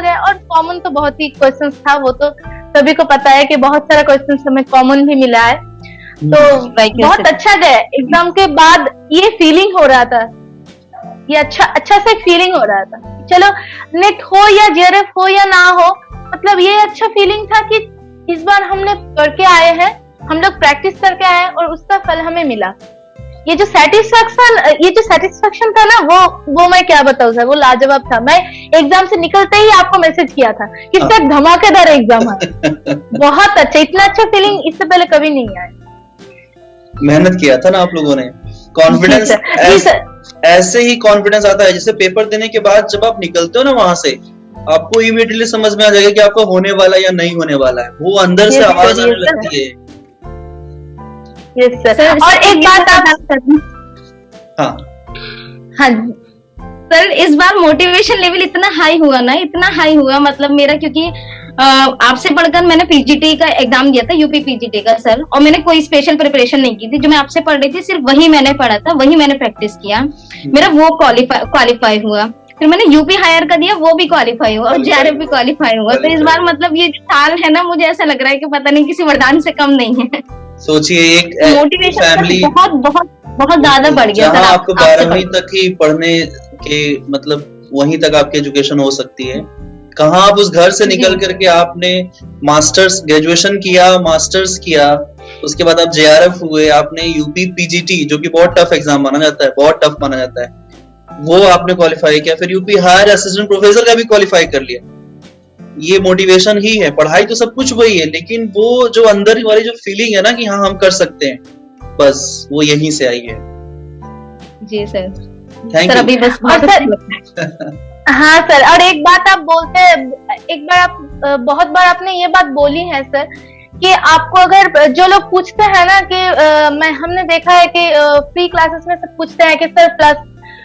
गया। और कॉमन तो बहुत ही क्वेश्चन था, वो तो सभी को पता है कि बहुत सारा क्वेश्चन हमें कॉमन भी मिला है। तो बहुत अच्छा गया एग्जाम के बाद, ये फीलिंग हो रहा था, ये अच्छा सा फीलिंग हो रहा था। चलो नेट हो या GRF हो या ना हो, मतलब ये अच्छा फीलिंग था कि इस बार हमने करके आए हैं, हम लोग प्रैक्टिस करके आए हैं, और उसका फल हमें मिला। ये जो सेटिस्फेक्शन था ना, वो मैं क्या बताऊं सर, वो लाजवाब था। मैं एग्जाम से निकलते ही आपको मैसेज किया था कि सर धमाकेदार एग्जाम है, बहुत अच्छा, इतना अच्छा फीलिंग इससे पहले कभी नहीं आया। मेहनत किया था ना आप लोगों ने, कॉन्फिडेंस ऐसे ही कॉन्फिडेंस आता है। जैसे पेपर देने के बाद जब आप निकलते हो ना वहां से, आपको इमीडिएटली समझ में आ जाएगा कि आपका होने वाला या नहीं होने वाला है, वो अंदर से आवाज आने लगती है। Yes sir. और एक बात आप, हाँ सर, इस बार मोटिवेशन लेवल इतना हाई हुआ मतलब मेरा, क्योंकि आपसे पढ़कर मैंने PGT का एग्जाम दिया था, यूपी PGT का सर, और मैंने कोई स्पेशल प्रिपरेशन नहीं की थी। जो मैं आपसे पढ़ रही थी सिर्फ वही मैंने पढ़ा था, वही मैंने प्रैक्टिस किया, मेरा वो क्वालिफाई हुआ। फिर मैंने यूपी हायर का दिया, वो भी क्वालिफाई हुआ, और GRF भी क्वालिफाई हुआ। तो इस बार मतलब ये साल है ना, मुझे ऐसा लग रहा है कि पता नहीं किसी वरदान से कम नहीं है। सोचिए एक मोटिवेशन फैमिली बहुत ज्यादा बढ़ गया सर। आपको 12वीं तक ही पढ़ने के मतलब वहीं तक आपकी एजुकेशन हो सकती है, कहाँ आप उस घर से निकल करके आपने ग्रेजुएशन किया, मास्टर्स किया, उसके बाद आप JRF हुए, आपने यूपी PGT जो कि बहुत टफ एग्जाम माना जाता है, वो आपने क्वालिफाई किया, फिर यूपी हायर असिस्टेंट प्रोफेसर का भी क्वालिफाई कर लिया। ये मोटिवेशन ही है। पढ़ाई तो सब कुछ वही है, लेकिन वो जो अंदर वाली जो फीलिंग है ना कि हाँ हम कर सकते हैं, बस वो यहीं से आई है। जी सर। Thank sir you. अभी बस और सर बहुत हाँ सर, और एक बात आप बोलते हैं, एक बार आप बहुत बार आपने ये बात बोली है सर कि आपको अगर जो लोग पूछते हैं ना कि हमने देखा है कि फ्री क्लासेस में सब पूछते हैं कि सर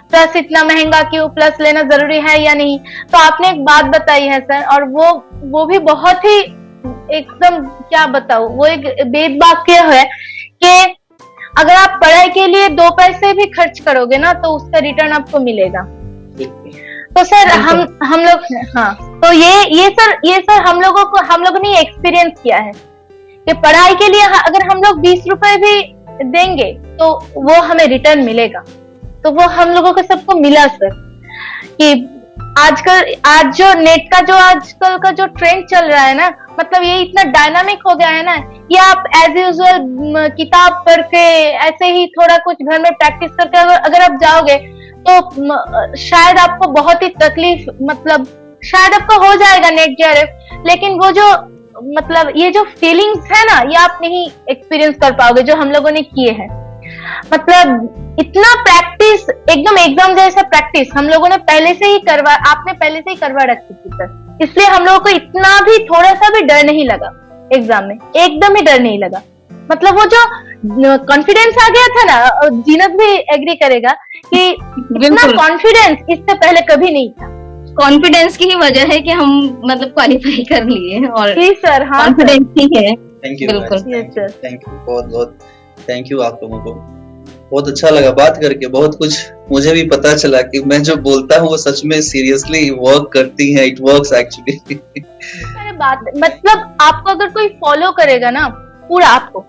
प्लस इतना महंगा क्यों, प्लस लेना जरूरी है या नहीं, तो आपने एक बात बताई है सर, और वो भी बहुत ही एकदम क्या बताऊं, वो एक वेद वाक्य है कि अगर आप पढ़ाई के लिए 2 पैसे भी खर्च करोगे ना तो उसका रिटर्न आपको मिलेगा। तो सर हम लोग हाँ, तो ये सर हम लोगों ने एक्सपीरियंस किया है कि पढ़ाई के लिए अगर हम लोग 20 रुपए भी देंगे तो वो हमें रिटर्न मिलेगा। तो वो हम लोगों को सबको मिला सर, कि आज जो नेट का जो आजकल का जो ट्रेंड चल रहा है ना, मतलब ये इतना डायनामिक हो गया है ना, ये आप एज यूजुअल किताब पढ़ के ऐसे ही थोड़ा कुछ घर में प्रैक्टिस करके अगर आप जाओगे तो शायद आपको बहुत ही तकलीफ, मतलब शायद आपको हो जाएगा नेट जेआरएफ, लेकिन वो जो मतलब ये जो फीलिंग्स है ना, ये आप नहीं एक्सपीरियंस कर पाओगे जो हम लोगों ने किए हैं। मतलब इतना प्रैक्टिस, एकदम एग्जाम जैसा प्रैक्टिस हम लोगों ने आपने पहले से ही करवा रखी थी सर, इसलिए हम लोगों को इतना भी थोड़ा सा भी डर नहीं लगा एग्जाम में, एकदम ही डर नहीं लगा। मतलब वो जो कॉन्फिडेंस आ गया था ना, जीनत भी एग्री करेगा कि इतना कॉन्फिडेंस इससे पहले कभी नहीं था। कॉन्फिडेंस की ही वजह है कि हम मतलब क्वालिफाई कर लिए, और जी सर, हाँ कॉन्फिडेंस ही है। थैंक यू, बिल्कुल। थैंक यू, बहुत थैंक यू आप लोगों को। बहुत अच्छा लगा बात करके, बहुत कुछ मुझे भी पता चला कि मैं जो बोलता हूँ वो सच में सीरियसली वर्क करती है, इट वर्क्स एक्चुअली। बात मतलब आपको अगर कोई फॉलो करेगा ना पूरा, आपको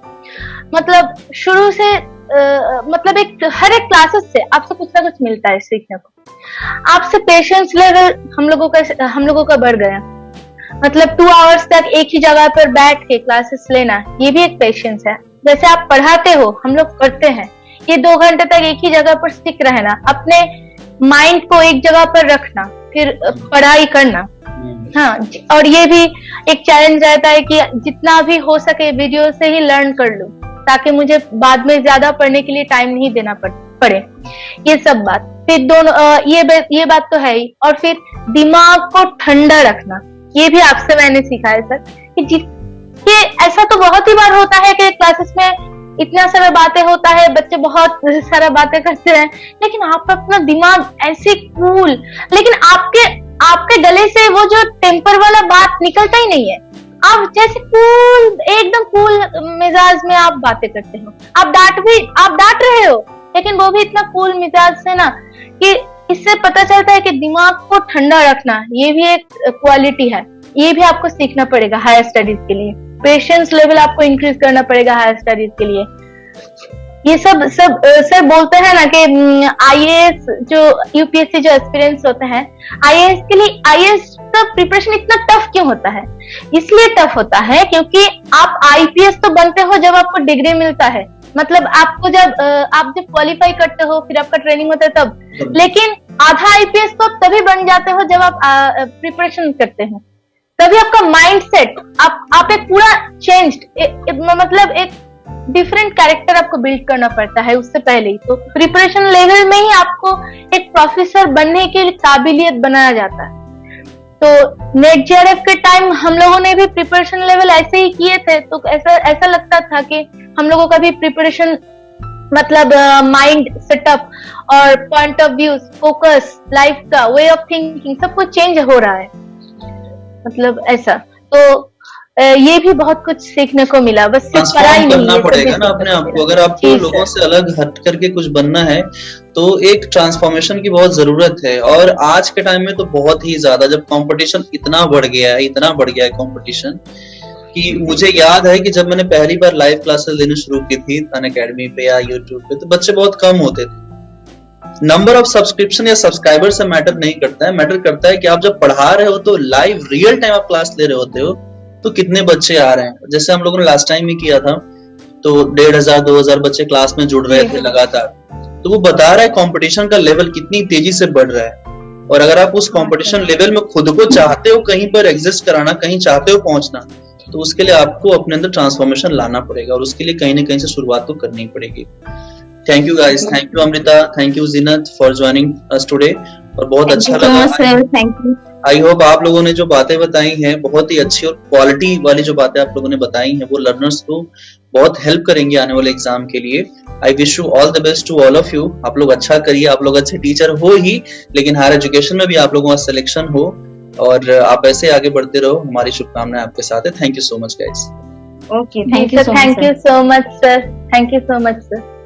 मतलब शुरू से मतलब हर एक क्लासेस से आपसे कुछ ना कुछ मिलता है सीखने को। आपसे पेशेंस लेवल हम लोगों का बढ़ गया। मतलब 2 आवर्स तक एक ही जगह पर बैठ के क्लासेस लेना, ये भी एक पेशेंस है। जैसे आप पढ़ाते हो, हम लोग पढ़ते हैं, ये 2 घंटे तक एक ही जगह पर स्टिक रहना, अपने माइंड को एक जगह पर रखना, फिर पढ़ाई करना। हाँ, और ये भी एक चैलेंज रहता है कि जितना भी हो सके वीडियो से ही लर्न कर लूं, ताकि मुझे बाद में ज्यादा पढ़ने के लिए टाइम नहीं देना पड़े। ये सब बात, फिर दोनों ये बात तो है ही। और फिर दिमाग को ठंडा रखना, ये भी आपसे मैंने सीखा है सर, कि ऐसा तो बहुत ही बार होता है कि क्लासेस में इतना सारा बातें होता है, बच्चे बहुत सारा बातें करते हैं, लेकिन आप अपना दिमाग ऐसे कूल, लेकिन आपके गले से वो जो टेम्पर वाला बात निकलता ही नहीं है। आप जैसे कूल, एकदम कूल मिजाज में आप बातें करते हो, आप डांट रहे हो, लेकिन वो भी इतना कूल मिजाज से ना, कि इससे पता चलता है कि दिमाग को ठंडा रखना ये भी एक क्वालिटी है। ये भी आपको सीखना पड़ेगा हायर स्टडीज के लिए। पेशेंस लेवल आपको इंक्रीज करना पड़ेगा हायर स्टडीज के लिए। ये सब सर बोलते हैं ना कि आईएएस जो यूपीएससी जो एस्पिरेंट्स होते हैं, आईएएस के लिए, आईएएस का प्रिपरेशन इतना टफ क्यों होता है? इसलिए टफ होता है क्योंकि आप आईपीएस तो बनते हो जब आपको डिग्री मिलता है, मतलब आपको आप जब क्वालिफाई करते हो, फिर आपका ट्रेनिंग होता है तब। लेकिन आधा आईपीएस तो तभी बन जाते हो जब आप प्रिपरेशन करते हो, तभी आपका माइंड सेट, आप एक पूरा चेंज्ड, मतलब एक डिफरेंट कैरेक्टर आपको बिल्ड करना पड़ता है उससे पहले ही। तो प्रिपरेशन लेवल में ही आपको एक प्रोफेसर बनने के काबिलियत बनाया जाता है। तो नेट जेआरएफ के टाइम हम लोगों ने भी प्रिपरेशन लेवल ऐसे ही किए थे, तो ऐसा लगता था कि हम लोगों का भी प्रिपरेशन मतलब माइंड सेटअप और point of view, focus, life का वे ऑफ थिंकिंग सब कुछ चेंज हो रहा है, मतलब ऐसा। तो ये भी बहुत कुछ सीखने को मिला, बस सिर्फ पढ़ाई नहीं करना पड़ेगा ना अपने आप को। अगर आपको लोगों से अलग हट करके कुछ बनना है तो एक ट्रांसफॉर्मेशन की बहुत जरूरत है। और आज के टाइम में तो बहुत ही ज्यादा, जब कंपटीशन इतना बढ़ गया है कंपटीशन, कि मुझे याद है कि जब मैंने पहली बार लाइव क्लासेस लेनी शुरू की थी अनअकैडमी पे या यूट्यूब पे, तो बच्चे बहुत कम होते थे। नंबर ऑफ सब्सक्रिप्शन या सब्सक्राइबर से मैटर नहीं करता है, मैटर करता है कि आप जब पढ़ा रहे हो तो लाइव रियल टाइम आप क्लास ले रहे होते हो तो कितने बच्चे आ रहे हैं। जैसे हम लोगों ने लास्ट टाइम ही किया था, तो 1500-2000 बच्चे क्लास में जुड़ रहे थे लगातार। तो वो बता रहा है कंपटीशन का लेवल कितनी तेजी से बढ़ रहा है। और अगर आप उस कंपटीशन लेवल में खुद को चाहते हो कहीं पर एग्जिस्ट कराना, कहीं चाहते हो पहुंचना, तो उसके लिए आपको अपने अंदर ट्रांसफॉर्मेशन लाना पड़ेगा और उसके लिए कहीं ना कहीं से शुरुआत तो करनी पड़ेगी। Thank you guys, thank you Amrita, thank you Zeenat for joining us today, और बहुत अच्छा लगा। Thank you. आई होप आप लोगों ने जो बातें बताई हैं बहुत ही अच्छी और क्वालिटी वाली जो बातें आप लोगों ने बताई हैं वो लर्नर्स को बहुत हेल्प करेंगे आने वाले एग्जाम के लिए। I wish you all the best to all of you. आप लोग अच्छा करिए, आप लोग अच्छे टीचर हो ही, लेकिन हायर एजुकेशन में भी आप लोगों का सिलेक्शन हो और आप ऐसे आगे बढ़ते रहो। हमारी शुभकामनाएं आपके साथ है। Thank you so much guys. Okay, thank you so much sir. Thank you so much sir.